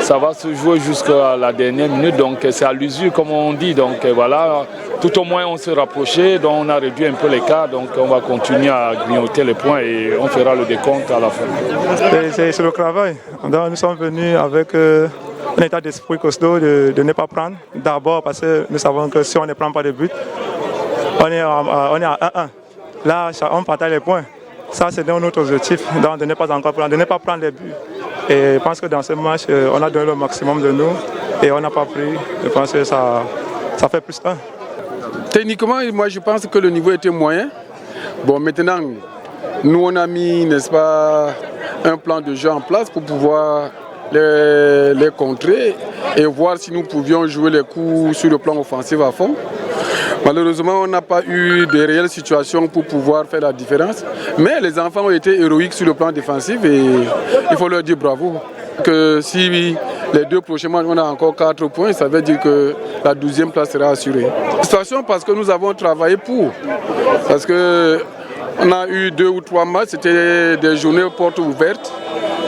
Speaker 10: ça va se jouer jusqu'à la dernière minute. Donc c'est à l'usure comme on dit. Donc voilà, tout au moins on s'est rapproché. Donc on a réduit un peu l'écart. Donc on va continuer à grignoter les points et on fera le décompte à la fin.
Speaker 11: C'est le travail. Donc, nous sommes venus avec un état d'esprit costaud de ne pas prendre. D'abord parce que nous savons que si on ne prend pas de but, on est à 1-1. Là, on partage les points. Ça, c'est notre objectif, donc de ne pas encore prendre, de ne pas prendre les buts. Et je pense que dans ce match, on a donné le maximum de nous et on n'a pas pris. Je pense que ça fait plus 1.
Speaker 12: Techniquement, moi, je pense que le niveau était moyen. Bon, maintenant, nous, on a mis, n'est-ce pas, un plan de jeu en place pour pouvoir les contrer et voir si nous pouvions jouer les coups sur le plan offensif à fond. Malheureusement, on n'a pas eu de réelles situations pour pouvoir faire la différence. Mais les enfants ont été héroïques sur le plan défensif et il faut leur dire bravo. Que si les 2 prochains matchs, on a encore 4 points. Ça veut dire que la 12e place sera assurée. Situation parce que nous avons travaillé pour. Parce que on a eu 2 ou 3 matchs, c'était des journées portes ouvertes.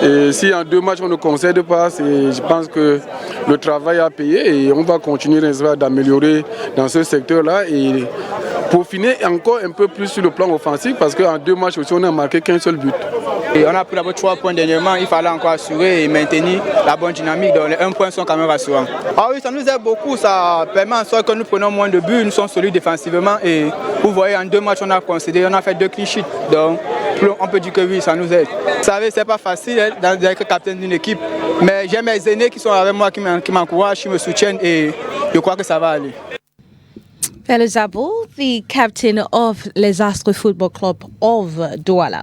Speaker 12: Et si en 2 matchs on ne concède pas, je pense que le travail a payé et on va continuer d'améliorer dans ce secteur-là et peaufiner encore un peu plus sur le plan offensif parce qu'en 2 matchs aussi on n'a marqué qu'un seul but.
Speaker 13: Et on a pris d'abord 3 points dernièrement, il fallait encore assurer et maintenir la bonne dynamique. Donc les 1 point sont quand même rassurants. Ah oui, ça nous aide beaucoup, ça permet en sorte que nous prenons moins de buts, nous sommes solides défensivement et vous voyez en 2 matchs on a concédé, on a fait 2 clean sheets. Donc on peut dire que oui, ça nous aide. Vous savez, c'est pas facile d'être capitaine d'une équipe, mais j'ai mes aînés qui sont avec moi, qui m'encouragent, qui me soutiennent et je crois que ça va aller.
Speaker 1: Fellow Zabo, the captain of Les Astres Football Club of Douala.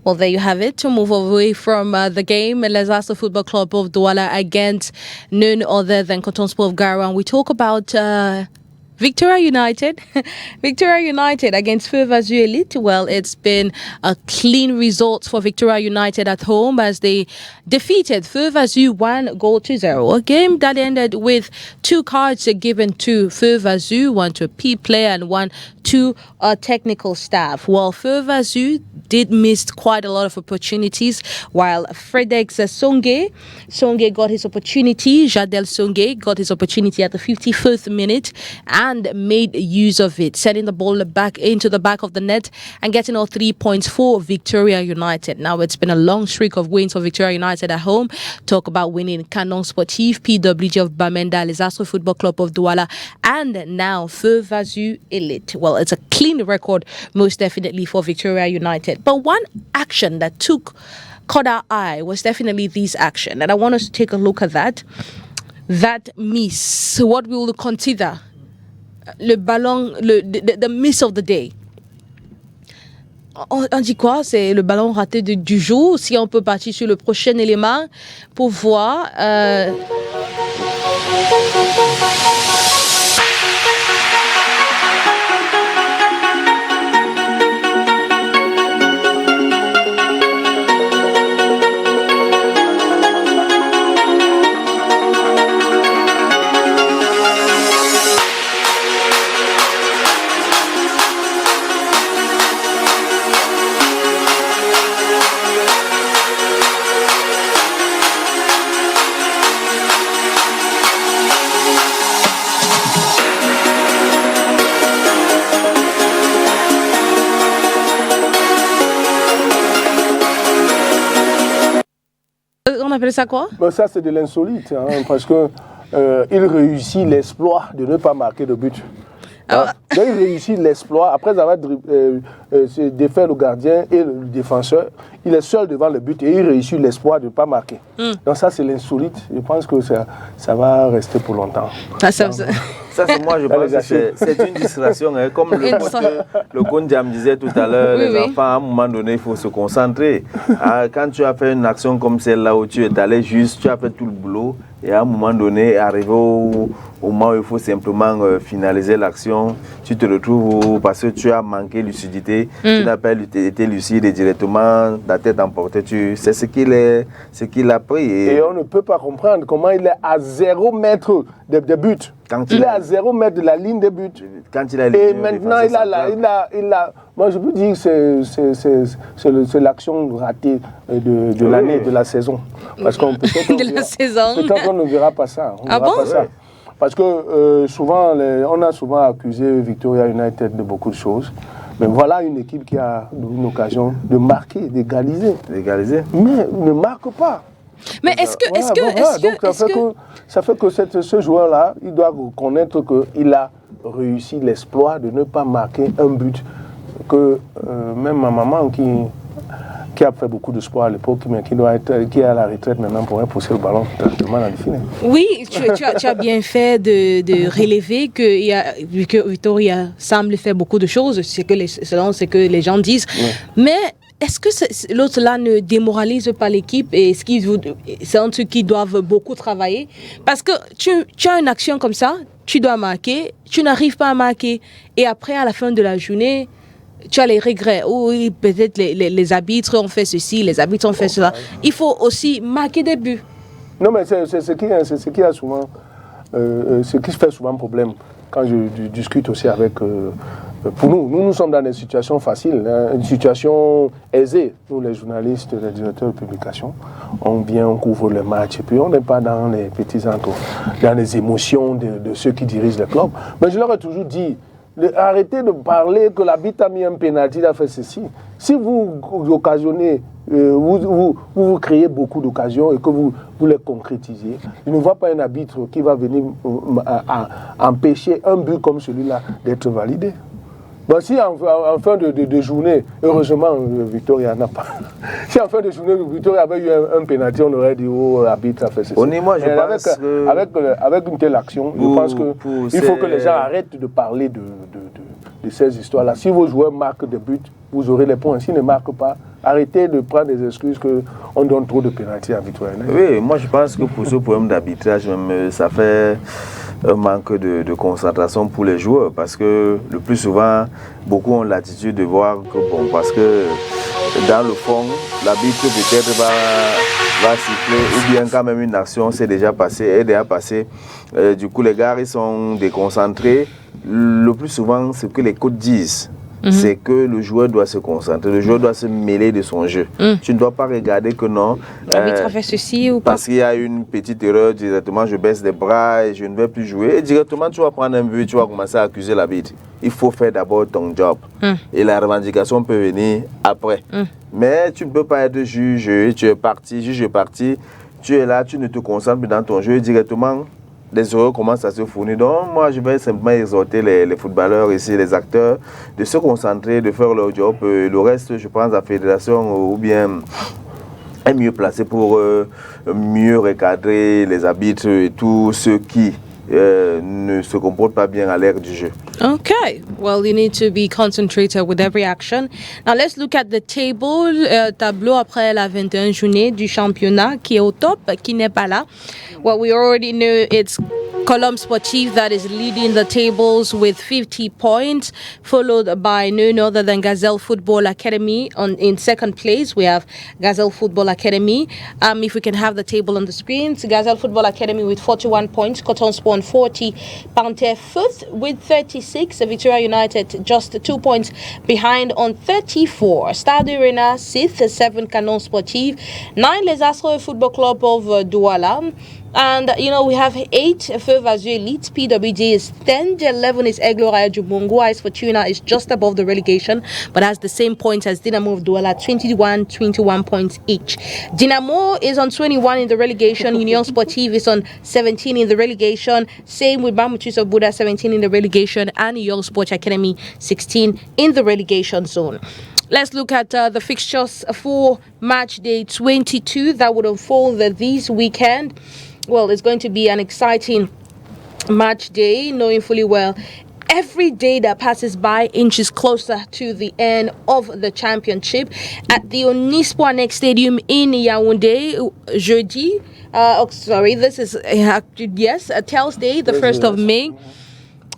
Speaker 1: Well, there you have it. To move away from the game, Les Astres Football Club of Douala against none other than Coton Sport of Garouane. We talk about Victoria United. Victoria United against Feu Vazu Elite. Well, it's been a clean result for Victoria United at home as they defeated Feu Vazu 1-0. A game that ended with 2 cards given to Feu Vazu, 1 to a P player and 1 to a technical staff. Well, Feu Vazu did miss quite a lot of opportunities, while Fredex Songe got his opportunity. Jadel Songe got his opportunity at the 51st minute and made use of it, sending the ball back into the back of the net and getting all 3 points for Victoria United. Now, it's been a long streak of wins for Victoria United at home. Talk about winning Canon Sportif, PWG of Bamenda, Les Astres Football Club of Douala, and now Feu Vazu Elite. Well, it's a clean record, most definitely, for Victoria United. But one action that caught our eye was definitely this action. And I want us to take a look at that. That miss, what we will consider le ballon, the miss of the day. On dit quoi? C'est le ballon raté du jour. Si on peut partir sur le prochain élément pour voir... On appelle ça quoi?
Speaker 2: Ça, c'est de l'insolite, hein, parce que il réussit l'exploit de ne pas marquer de but. Il réussit l'exploit, après avoir défait le gardien et le défenseur, il est seul devant le but et il réussit l'exploit de ne pas marquer. Donc ça, c'est l'insolite. Je pense que ça va rester pour longtemps.
Speaker 3: Ça, c'est moi, je pense que c'est une distraction. Hein. Comme le coach Jam disait tout à l'heure, les enfants, à un moment donné, il faut se concentrer. Quand tu as fait une action comme celle-là où tu es allé juste, tu as fait tout le boulot, et à un moment donné, arrivé au moment où il faut simplement finaliser l'action, tu te retrouves parce que tu as manqué lucidité, tu n'as pas été lucide et directement la tête emportée. C'est ce qu'il a pris.
Speaker 2: Et on ne peut pas comprendre comment il est à 0 mètre de but. Il est à 0 mètre de la ligne de but. Et maintenant, moi je peux dire que c'est l'action ratée de l'année, de la saison. Parce qu'on peut-être qu'on ne verra pas ça. Parce que souvent, on a souvent accusé Victoria United de beaucoup de choses. Mais voilà une équipe qui a une occasion de marquer, d'égaliser. Mais ne marque pas.
Speaker 1: Mais
Speaker 2: ça fait que ce joueur-là, il doit reconnaître qu'il a réussi l'exploit de ne pas marquer un but. Que même ma maman qui a fait beaucoup de sport à l'époque, mais qui est à la retraite maintenant, pourrait pousser le ballon tranquillement dans le filet.
Speaker 1: Oui, tu as bien fait de relever que Victoria semble faire beaucoup de choses, selon ce que les gens disent. Ouais. Mais est-ce que l'autre-là ne démoralise pas l'équipe et c'est un truc qu'ils doivent beaucoup travailler? Parce que tu as une action comme ça, tu dois marquer, tu n'arrives pas à marquer. Et après, à la fin de la journée, tu as les regrets. Oui, peut-être les arbitres ont fait ceci, les arbitres ont fait cela. Il faut aussi marquer des buts.
Speaker 2: Non, mais c'est ce qui a souvent, ce qui fait souvent problème quand je discute aussi avec. Pour nous sommes dans des situations faciles, hein, une situation aisée. Nous, les journalistes, les directeurs de publication, on vient, on couvre le match et puis on n'est pas dans les petits entours, dans les émotions de ceux qui dirigent le club. Mais je leur ai toujours dit, arrêtez de parler que l'arbitre a mis un pénalty, il a fait ceci. Si vous occasionnez, vous créez beaucoup d'occasions et que vous les concrétisez, je ne vois pas un arbitre qui va venir empêcher un but comme celui-là d'être validé. Bon, si en fin de journée, heureusement, Victoria n'a pas. Si en fin de journée, Victoria avait eu un pénalty, on aurait dit, oh, l'arbitre a fait ceci.
Speaker 3: Moi, je pense
Speaker 2: avec une telle action, je pense qu'il faut que les gens arrêtent de parler de ces histoires-là. Si vos joueurs marquent des buts, vous aurez les points. S'ils ne marquent pas, arrêtez de prendre des excuses qu'on donne trop de pénalty à Victoria.
Speaker 3: Oui, moi je pense que pour ce problème d'arbitrage, ça fait un manque de concentration pour les joueurs parce que le plus souvent, beaucoup ont l'attitude de voir que bon, parce que dans le fond, l'arbitre peut-être va siffler ou bien quand même une action est déjà passée. Du coup, les gars, ils sont déconcentrés. Le plus souvent, ce que les coachs disent, c'est que le joueur doit se concentrer, le joueur doit se mêler de son jeu. Tu ne dois pas regarder que non.
Speaker 1: L'arbitre a fait ceci ou pas.
Speaker 3: Parce qu'il y a une petite erreur, directement je baisse les bras et je ne vais plus jouer. Et directement tu vas prendre un but, tu vas commencer à accuser l'arbitre. Il faut faire d'abord ton job. Et la revendication peut venir après. Mais tu ne peux pas être juge, tu es parti, tu es là, tu ne te concentres plus dans ton jeu directement. Les erreurs commencent à se fournir. Donc, moi, je vais simplement exhorter les footballeurs ici, les acteurs, de se concentrer, de faire leur job. Le reste, je pense, la fédération ou bien est mieux placée pour mieux recadrer les arbitres et tous ceux qui ne se comportent pas bien à l'ère du jeu.
Speaker 1: Okay, well, you need to be concentrated with every action. Now, let's look at the table. Tableau après la 21 journée du championnat qui est au top, qui n'est pas là. Well, we already know it's Colombe Sportif that is leading the tables with 50 points, followed by none other than Gazelle Football Academy. In second place, we have Gazelle Football Academy. If we can have the table on the screen, it's Gazelle Football Academy with 41 points, Coton Sport 40, Panther fifth with 36, Victoria United just 2 points behind on 34, Stade Arena 6th, 7 Canon Sportif, 9 Les Astres Football Club of Douala. And, we have 8 Feu Vazou Elite. PWG is 10. 11 is Aigle Royal du Bongo. Ice Fortuna is just above the relegation, but has the same points as Dynamo of Douala, 21 points each. Dynamo is on 21 in the relegation. Union Sportive is on 17 in the relegation. Same with Bambutus of Buddha, 17 in the relegation. And Young Sports Academy, 16 in the relegation zone. Let's look at the fixtures for match day 22 that would unfold this weekend. Well, it's going to be an exciting match day, knowing fully well every day that passes by inches closer to the end of the championship at the Onispo Annex Stadium in Yaoundé, jeudi. This is, Thursday, the 1st of May.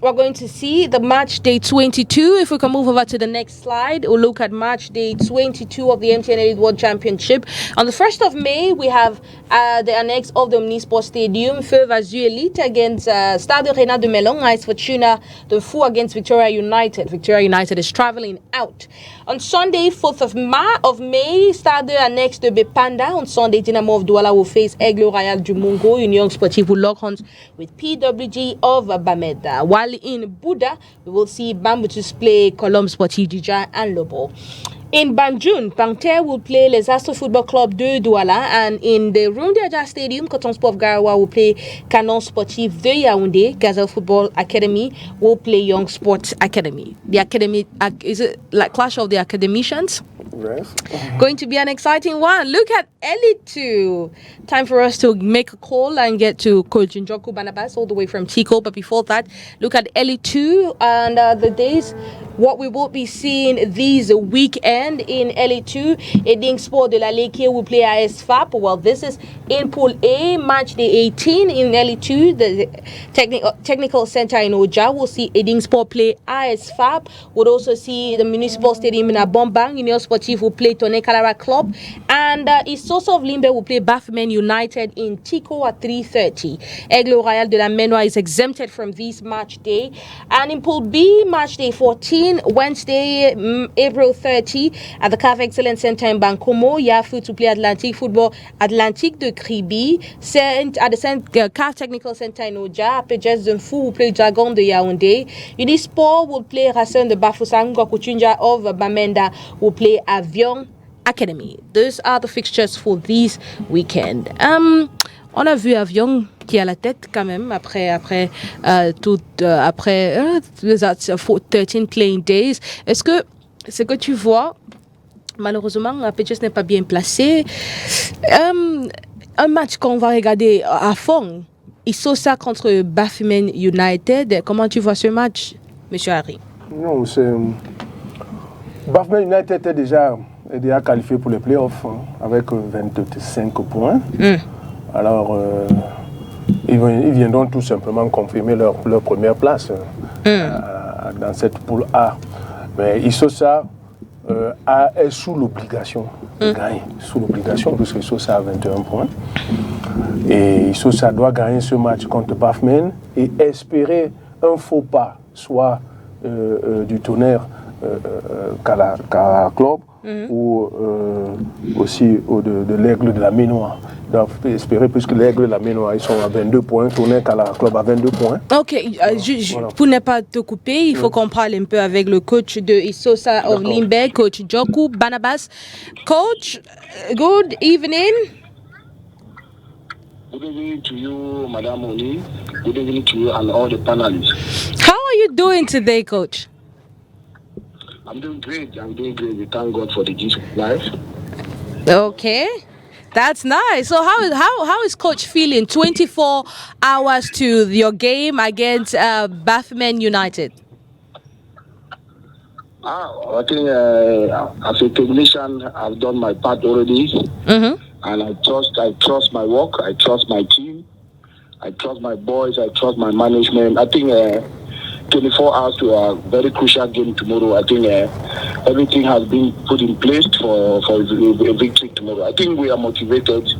Speaker 1: We're going to see the match day 22. If we can move over to the next slide, we'll look at match day 22 of the MTN Elite World Championship. On the 1st of May, we have the annex of the Omnisport Stadium, Feu Vazou Elite against Stade Arena de Melon, Ice Fortuna, the Fou against Victoria United. Victoria United is traveling out. On Sunday, 4th of May, Stade Annex de Bepanda. On Sunday, Dynamo of Douala will face Aigle Royal du Mungo. Union Sportive will lock horns with PWG of Bameda. While in Buda, we will see Bambutus play Colombe Sportif Dija and Lobo. In Banjul, Panther will play Les Astres Football Club de Douala, and in the Rundiaja Stadium, Coton Sport of Garawa will play Canon Sportif de Yaoundé. Gazelle Football Academy will play Young Sports Academy. The academy, is it like Clash of the Academicians?
Speaker 2: Yes.
Speaker 1: Going to be an exciting one. Look at Elite 2. Time for us to make a call and get to Coach Njoku Banabas all the way from Tico. But before that, look at Elite 2 and the days what we will be seeing this weekend in LA2. Eding Sport de la Leke will play AS FAP. Well, this is in Pool A, match day 18 in LA2. The Technical Center in Oja will see Eding Sport play AS FAP. We'll also see the Municipal Stadium in Abombang. Union Sportif will play Tone Kalara Club. And Isosa of Limbe will play Bafemen United in Tico at 3:30. Aigle Royal de la Menoa is exempted from this match day. And in Pool B, match day 14, Wednesday, April 30, at the CAF Excellence Center in Bankomo, Yafu to play Atlantique de Kribi. At the CAF Technical Center in Oja, Pejes Dunfu will play Dragon de Yaoundé. Unisport will play Racine de Bafoussam. Gokuchunja of Bamenda will play Avion Academy. Those are the fixtures for this weekend. On a vu Avion qui a la tête quand même après 13 playing days. Est-ce que ce que tu vois, malheureusement, Pejes n'est pas bien placé. Un match qu'on va regarder à fond, Isosa contre Bafemen United. Comment tu vois ce match, Monsieur Harry?
Speaker 2: Non, Bafemen United était déjà qualifié pour les playoffs avec 25 points. Alors, ils viendront tout simplement confirmer leur première place dans cette poule A. Mais Isosa est sous l'obligation de gagner, puisque Isosa a 21 points. Et Isosa doit gagner ce match contre Bafemen et espérer un faux pas, soit du Tonnerre Kalara Club ou aussi de l'Aigle de la Menoa. Donc, espérer, puisque l'Aigle de la Menoa, ils sont à 22 points, Tonnerre Kalara Club à 22 points.
Speaker 1: Ok, voilà. Pour ne pas te couper, il faut qu'on parle un peu avec le coach de Isosa of Limbe, coach Joku Banabas. Coach, good evening.
Speaker 14: Good evening to you, Madam Oni. Good evening to you and all the panelists.
Speaker 1: How are you doing today, coach?
Speaker 14: I'm doing great. We thank God for the gift of life.
Speaker 1: Okay. That's nice. So how is coach feeling 24 hours to your game against Bafemen United?
Speaker 14: I think as a technician, I've done my part already. And I trust my work. I trust my team. I trust my boys. I trust my management. I think 24 hours to a very crucial game tomorrow. I think everything has been put in place for a victory tomorrow. I think we are motivated.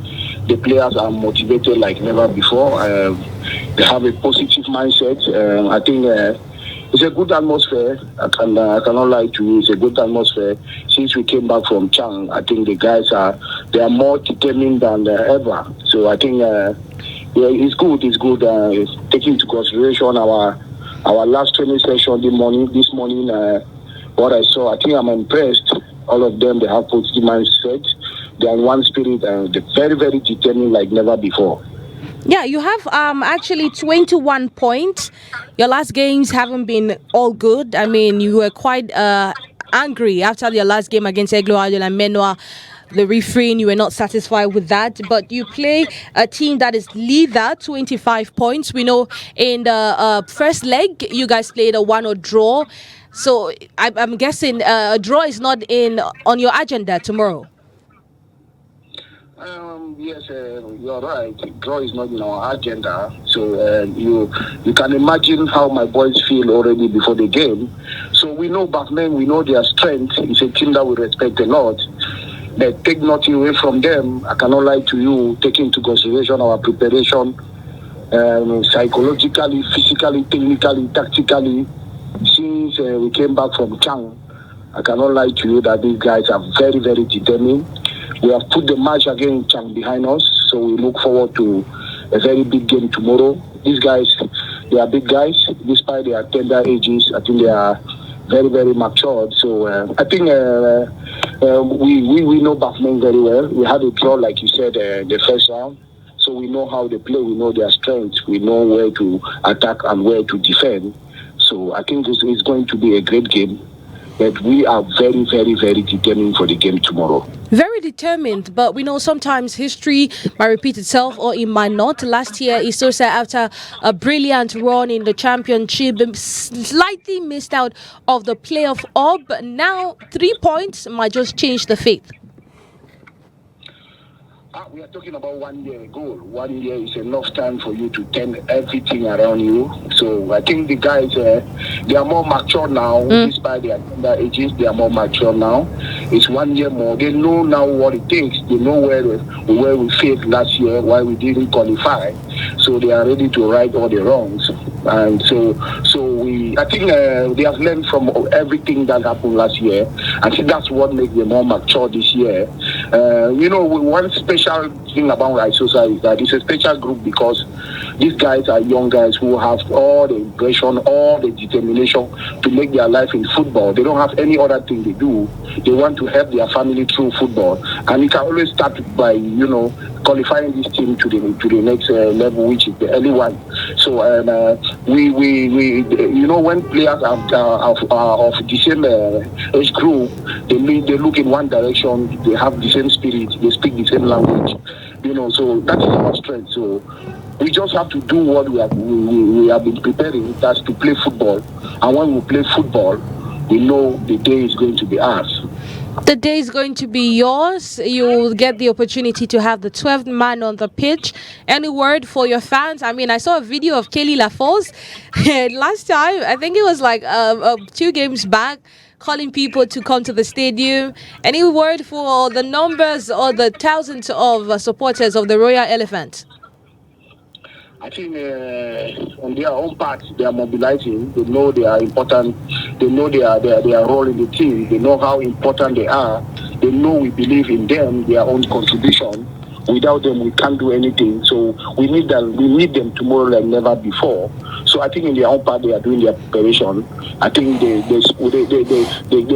Speaker 14: The players are motivated like never before. They have a positive mindset. I think it's a good atmosphere. I cannot lie to you. It's a good atmosphere. Since we came back from Chang, I think the guys are more determined than ever. So I think it's good. It's good. Taking into consideration our last training session this morning, what I saw, I think I'm impressed. All of them, they have positive mindset. They are in one spirit and they're very, very determined like never before.
Speaker 1: Yeah, you have actually 21 points. Your last games haven't been all good. I mean, you were quite angry after your last game against Aigle Royal de la Menoa. The refrain, you were not satisfied with that, but you play a team that is leader, 25 points. We know in the first leg, you guys played a 1-1 draw. So I'm guessing a draw is not on your agenda tomorrow.
Speaker 14: Yes, you're right. Draw is not in our agenda. So you can imagine how my boys feel already before the game. So we know Bafemen, we know their strength. It's a team that we respect a lot. But take nothing away from them. I cannot lie to you, taking into consideration our preparation, psychologically, physically, technically, tactically. Since we came back from Chang, I cannot lie to you that these guys are very, very determined. We have put the match against Chang behind us, so we look forward to a very big game tomorrow. These guys, they are big guys, despite their tender ages. I think they are very, very matured. So I think we know Bafemen very well. We had a draw, like you said, the first round. So we know how they play. We know their strengths. We know where to attack and where to defend. So I think it's going to be a great game. But we are very, very, very determined for the game tomorrow.
Speaker 1: Very determined, but we know sometimes history might repeat itself or it might not. Last year, Isosa, after a brilliant run in the championship, slightly missed out of the playoff orb. Now, 3 points might just change the fate.
Speaker 14: We are talking about 1 year ago. 1 year is enough time for you to turn everything around you. So I think the guys, they are more mature now. Despite their tender ages, they are more mature now. It's 1 year more. They know now what it takes. They know where we failed last year, why we didn't qualify. So they are ready to right all the wrongs. And so I think they have learned from everything that happened last year. I think that's what makes them more mature this year. One special thing about Isosa is that it's a special group because these guys are young guys who have all the impression, all the determination to make their life in football. They don't have any other thing they do. They want to help their family through football. And it can always start by, qualifying this team to the next level, which is the early one. So we when players are of the same age group, they look in one direction, they have the same spirit, they speak the same language. So that is our strength. So we just have to do what we have been preparing, that's to play football. And when we play football, we know the day is going to be ours.
Speaker 1: The day is going to be yours. You will get the opportunity to have the 12th man on the pitch. Any word for your fans? I mean, I saw a video of Kelly Lafosse last time. I think it was like 2 games back, calling people to come to the stadium. Any word for the numbers or the thousands of supporters of the Royal Elephant?
Speaker 14: I think on their own part, they are mobilizing. They know they are important. They know their role in the team. They know how important they are. They know we believe in them, their own contribution. Without them, we can't do anything. So we need them. We need them tomorrow like never before. So I think in their own part, they are doing their preparation. I think they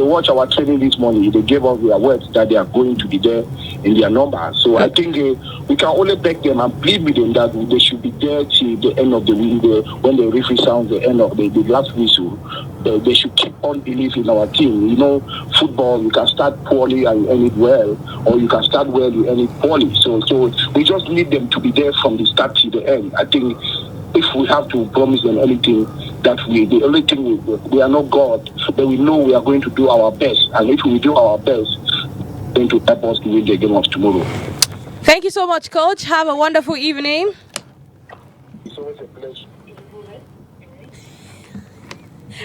Speaker 14: watch our training this morning. They gave us their words that they are going to be there in their numbers. So I think we can only beg them and plead with them that they should be there till the end of the week. When the referee sounds the end of the last whistle, they should keep on believing in our team. Football, you can start poorly and end it well, or you can start well, you end it poorly. So we just need them to be there from the start to the end. I think if we have to promise them anything, the only thing we are not God, but we know we are going to do our best. And if we do our best, it's going to help us to win the game of tomorrow.
Speaker 1: Thank you so much, Coach. Have a wonderful evening.
Speaker 14: It's always a pleasure.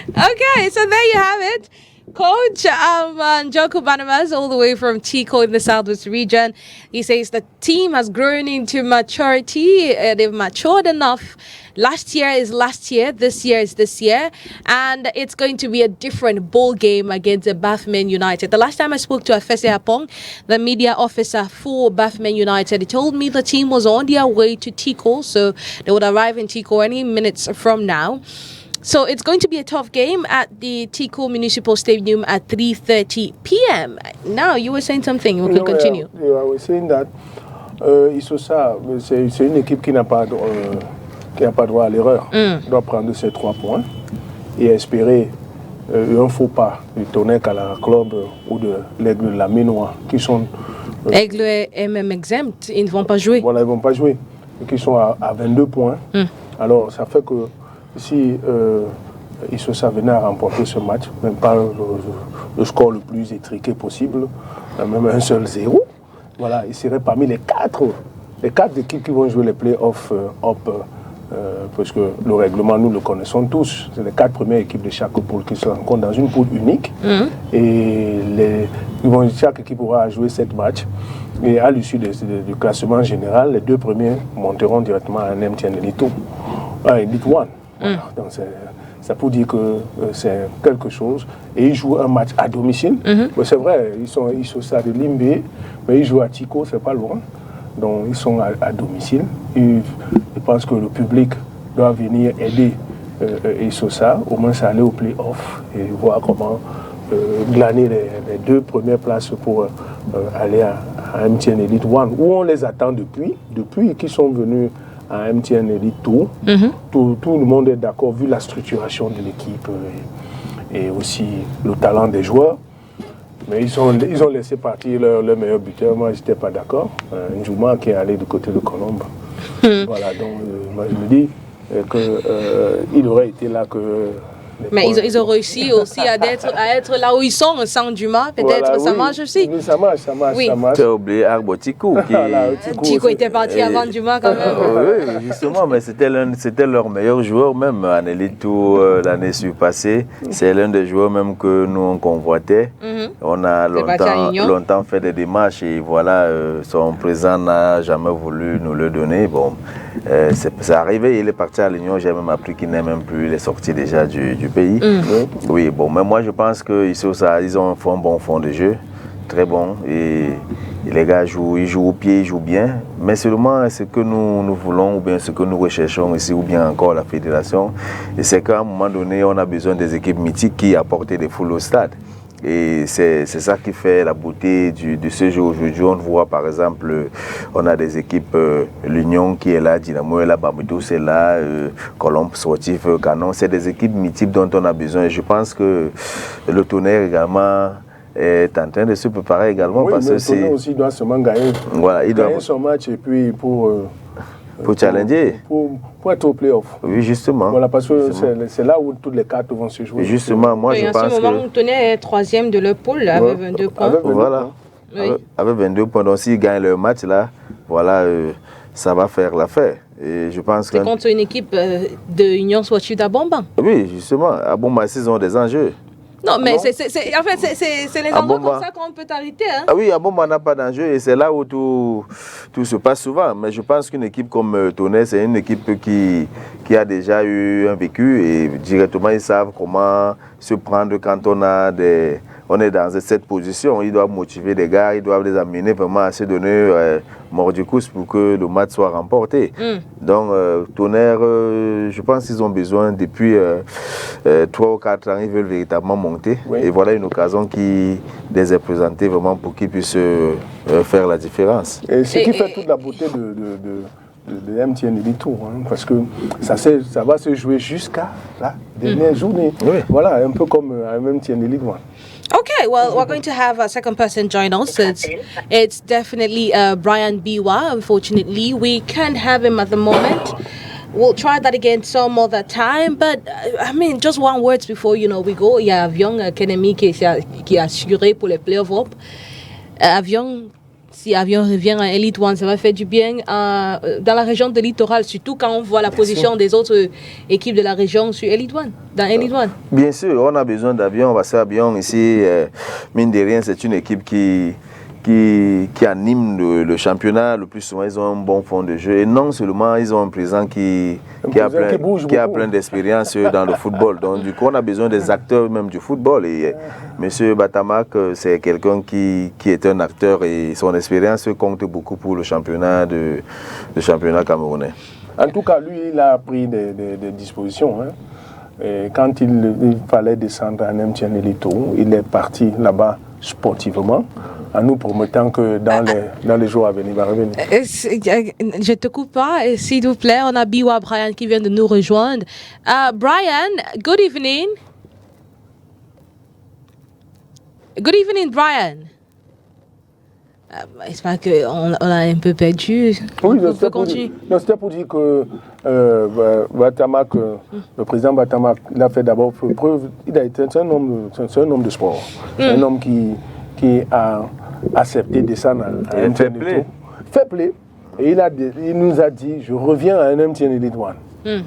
Speaker 1: Okay, so there you have it. Coach Njoku Barnabas, all the way from Tico in the Southwest region. He says the team has grown into maturity. They've matured enough. Last year is last year. This year is this year. And it's going to be a different ball game against Bafokeng United. The last time I spoke to Afese Apong, the media officer for Bafokeng United, he told me the team was on their way to Tico. So they would arrive in Tico any minutes from now. So it's going to be a tough game at the Tico Municipal Stadium at 3:30 p.m. Now, you were saying something. We could continue.
Speaker 2: I was saying that Isosa, c'est une équipe qui n'a pas droit à l'erreur. Doit prendre ses 3 points et espérer un faux pas du Tonnerre à la club ou de l'Aigle de la Ménois qui sont...
Speaker 1: Aigle est même exempt. Ils ne vont pas jouer.
Speaker 2: Voilà, ils ne vont pas jouer. Et qui sont à 22 points. Alors, ça fait que si Isosa venait à remporter ce match, même pas le score le plus étriqué possible, même un seul 0, voilà, il serait parmi les 4 équipes qui vont jouer les playoffs parce que le règlement, nous le connaissons tous. C'est les 4 premières équipes de chaque poule qui se rencontrent dans une poule unique. Et chaque équipe aura joué 7 matchs. Et à l'issue du classement général, les 2 premiers monteront directement à un MTN Elite 1. Voilà. Donc ça peut dire que c'est quelque chose. Et ils jouent un match à domicile. Mais c'est vrai, ils sont ça de Limbé, mais ils jouent à Tico, c'est pas loin. Donc ils sont à domicile. Et je pense que le public doit venir aider Isosa, au moins aller au play-off et voir comment glaner les 2 premières places pour aller à MTN Elite 1, où on les attend depuis qu'ils sont venus à MTN Elite 2. Tout le monde est d'accord vu la structuration de l'équipe et aussi le talent des joueurs. Mais ils ont laissé partir leur meilleur buteur. Moi, je n'étais pas d'accord. Njouma qui est allé du côté de Colombe. Voilà, donc moi je me dis qu'il aurait été là que...
Speaker 1: Mais ils ont réussi aussi à être là où ils sont, sans Njouma, peut-être
Speaker 2: voilà,
Speaker 1: ça
Speaker 2: oui.
Speaker 1: marche aussi.
Speaker 2: Oui, ça marche.
Speaker 1: Oui.
Speaker 3: Tu as oublié Arbo Tico.
Speaker 1: Tico était parti avant Njouma quand même.
Speaker 3: Oui, justement, mais c'était leur meilleur joueur même en Elite Tour l'année surpassée. C'est l'un des joueurs même que nous on convoitait. On a longtemps fait des démarches et voilà, son président n'a jamais voulu nous le donner. Bon, c'est arrivé, il est parti à l'Union, j'ai même appris qu'il n'est même plus, il est sorti déjà du pays. Oui, bon, mais moi je pense qu'ici ils ont un bon fond de jeu, très bon, et les gars ils jouent au pied, ils jouent bien, mais seulement ce que nous voulons, ou bien ce que nous recherchons ici, ou bien encore la fédération, c'est qu'à un moment donné, on a besoin des équipes mythiques qui apportent des foules au stade. Et c'est ça qui fait la beauté de ce jeu aujourd'hui. On voit par exemple, on a des équipes, l'Union qui est là, Dynamo est là, Bamidou c'est là, Colombe Sportif, Canon. C'est des équipes mythiques dont on a besoin. Et je pense que le Tonnerre également est en train de se préparer également.
Speaker 2: Oui,
Speaker 3: parce
Speaker 2: mais le Tonnerre aussi doit seulement gagner.
Speaker 3: Voilà, il doit
Speaker 2: gagner son match et puis pour
Speaker 3: challenger.
Speaker 2: Pour être au play-off.
Speaker 3: Oui, justement.
Speaker 2: Voilà, parce que c'est là où toutes les cartes vont se jouer.
Speaker 3: Et justement, moi je pense que...
Speaker 1: En ce moment, on tenait 3e de leur poule avec 22 points.
Speaker 3: Voilà, avec 22 points. Donc s'ils gagnent leur match là, voilà, ça va faire l'affaire. Et je pense que...
Speaker 1: C'est contre une équipe de Union Sportive d'Abomba.
Speaker 3: Oui, justement. Abomba, ils ont des enjeux.
Speaker 1: Non, mais c'est les endroits comme ça qu'on peut t'arrêter. Hein?
Speaker 3: Ah oui, Abomba n'a pas d'enjeu et c'est là où tout se passe souvent. Mais je pense qu'une équipe comme Tonnerre, c'est une équipe qui a déjà eu un vécu et directement ils savent comment se prendre quand on est dans cette position. Ils doivent motiver les gars, ils doivent les amener vraiment à se donner mort du coup pour que le match soit remporté. Donc Tonnerre, je pense qu'ils ont besoin depuis 3 ou 4 ans, ils veulent véritablement monter. Oui. Et voilà une occasion qui les est présentée vraiment pour qu'ils puissent faire la différence.
Speaker 2: Et ce qui fait toute la beauté de MTN Elite Tour, hein, parce que ça va se jouer jusqu'à la dernière journée.
Speaker 3: Oui.
Speaker 2: Voilà, un peu comme à MTN Elite One.
Speaker 1: Okay, well, we're going to have a second person join us. It's definitely Brian Biwa. Unfortunately, we can't have him at the moment. We'll try that again some other time. But, I mean, just one word before, we go. Il y a Avion Academy qui est assuré pour les playoffs Europe. Si Avion revient à Elite One, ça va faire du bien dans la région de littoral, surtout quand on voit la position des autres équipes de la région sur Elite One, dans Elite One.
Speaker 3: Bien sûr, on a besoin d'Avion, parce qu'Avion ici, mine de rien, c'est une équipe qui anime le championnat. Le plus souvent, ils ont un bon fond de jeu. Et non seulement, ils ont un président qui a plein d'expérience dans le football. Donc, du coup, on a besoin des acteurs même du football. Et M. Batamak, c'est quelqu'un qui est un acteur et son expérience compte beaucoup pour le championnat camerounais.
Speaker 2: En tout cas, lui, il a pris des dispositions. Hein. Et quand il fallait descendre en MTN Elite Tour, il est parti là-bas sportivement, en nous promettant que dans les jours à venir, il va revenir.
Speaker 1: Je te coupe pas, s'il vous plaît. On a Biwa Brian qui vient de nous rejoindre. Brian, good evening. Good evening, Brian. J'espère qu'on a un peu perdu.
Speaker 2: Oui, c'était pour dire que Batamak, le président Batamak, il a fait d'abord preuve. C'est un homme de sport. C'est un homme qui a accepté de descendre à un
Speaker 3: fair play.
Speaker 2: Fair play. Et il nous a dit, je reviens à un MTN Elite One.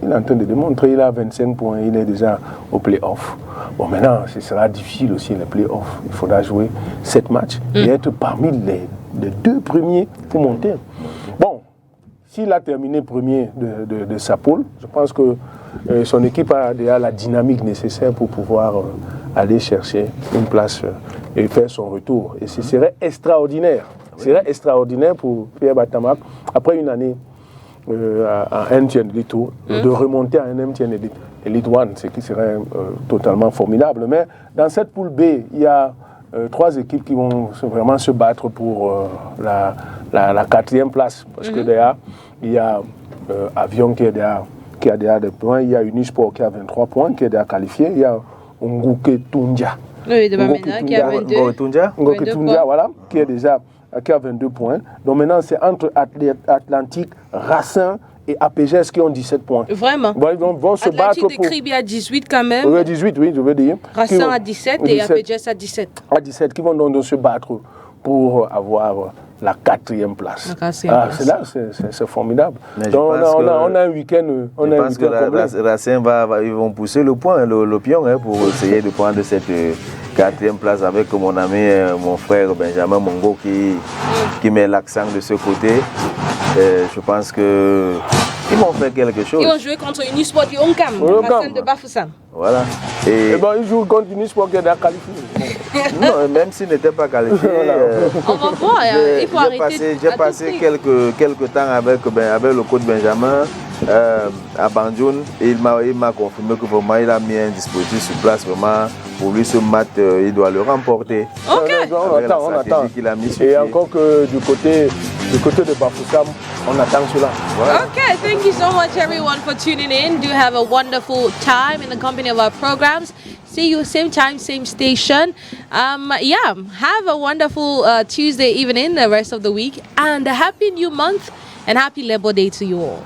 Speaker 2: Il est en train de démontrer, il a 25 points, il est déjà au play-off. Bon, maintenant, ce sera difficile aussi, les play-off. Il faudra jouer 7 matchs et être parmi les 2 premiers pour monter. Bon, s'il a terminé premier de sa poule, je pense que son équipe a déjà la dynamique nécessaire pour pouvoir aller chercher une place et faire son retour. Et ce serait extraordinaire. Ce serait extraordinaire pour Pierre Batamak, après une année à MTN Elite Tour, de remonter à un MTN Elite One, ce qui serait totalement formidable. Mais dans cette poule B, il y a 3 équipes qui vont vraiment se battre pour la 4e place. Parce que derrière, il y a Avion qui a déjà des points, il y a Unisport qui a 23 points, qui est déjà qualifié, il y a Nguke Tunja.
Speaker 1: Oui, de Bamenda, qui a 22.
Speaker 2: Nguke Tunja, voilà, qui a 22 points. Donc maintenant, c'est entre Atlantique, Racing et APGS qui ont 17 points.
Speaker 1: Vraiment.
Speaker 2: Bon, ils vont se battre
Speaker 1: pour... Atlantique à 18 quand même.
Speaker 2: Oui, 18, oui, je veux dire.
Speaker 1: Racing à 17 et APGS à 17.
Speaker 2: À 17, qui vont donc se battre pour avoir la 4e place.
Speaker 1: C'est là,
Speaker 2: c'est formidable. Donc on a un week-end.
Speaker 3: Je pense que Racing ils vont pousser le point, le pion, pour essayer de prendre cette 4e place avec mon ami, mon frère Benjamin Mongo qui met l'accent de ce côté. Je pense qu'ils vont faire quelque chose.
Speaker 1: Ils vont jouer contre Unisport du Onkam, Racing de Bafoussam.
Speaker 3: Voilà.
Speaker 2: Et bon, ils jouent contre Unisport qui est qualifié.
Speaker 3: Non, même s'ils n'étaient pas qualifiés.
Speaker 1: On va voir, il faut arrêter.
Speaker 3: J'ai passé quelques temps avec le coach Benjamin à Bandjoun et il m'a confirmé que vraiment il a mis un dispositif sur place vraiment pour lui ce match il doit le remporter.
Speaker 1: Ok.
Speaker 2: On attend. Et encore que du côté de Bafoussam, on attend cela.
Speaker 1: Voilà. Okay, thank you so much everyone for tuning in. Do have a wonderful time in the company of our programs. See you same time, same station. Have a wonderful Tuesday evening, the rest of the week, and a happy new month and happy Labor Day to you all.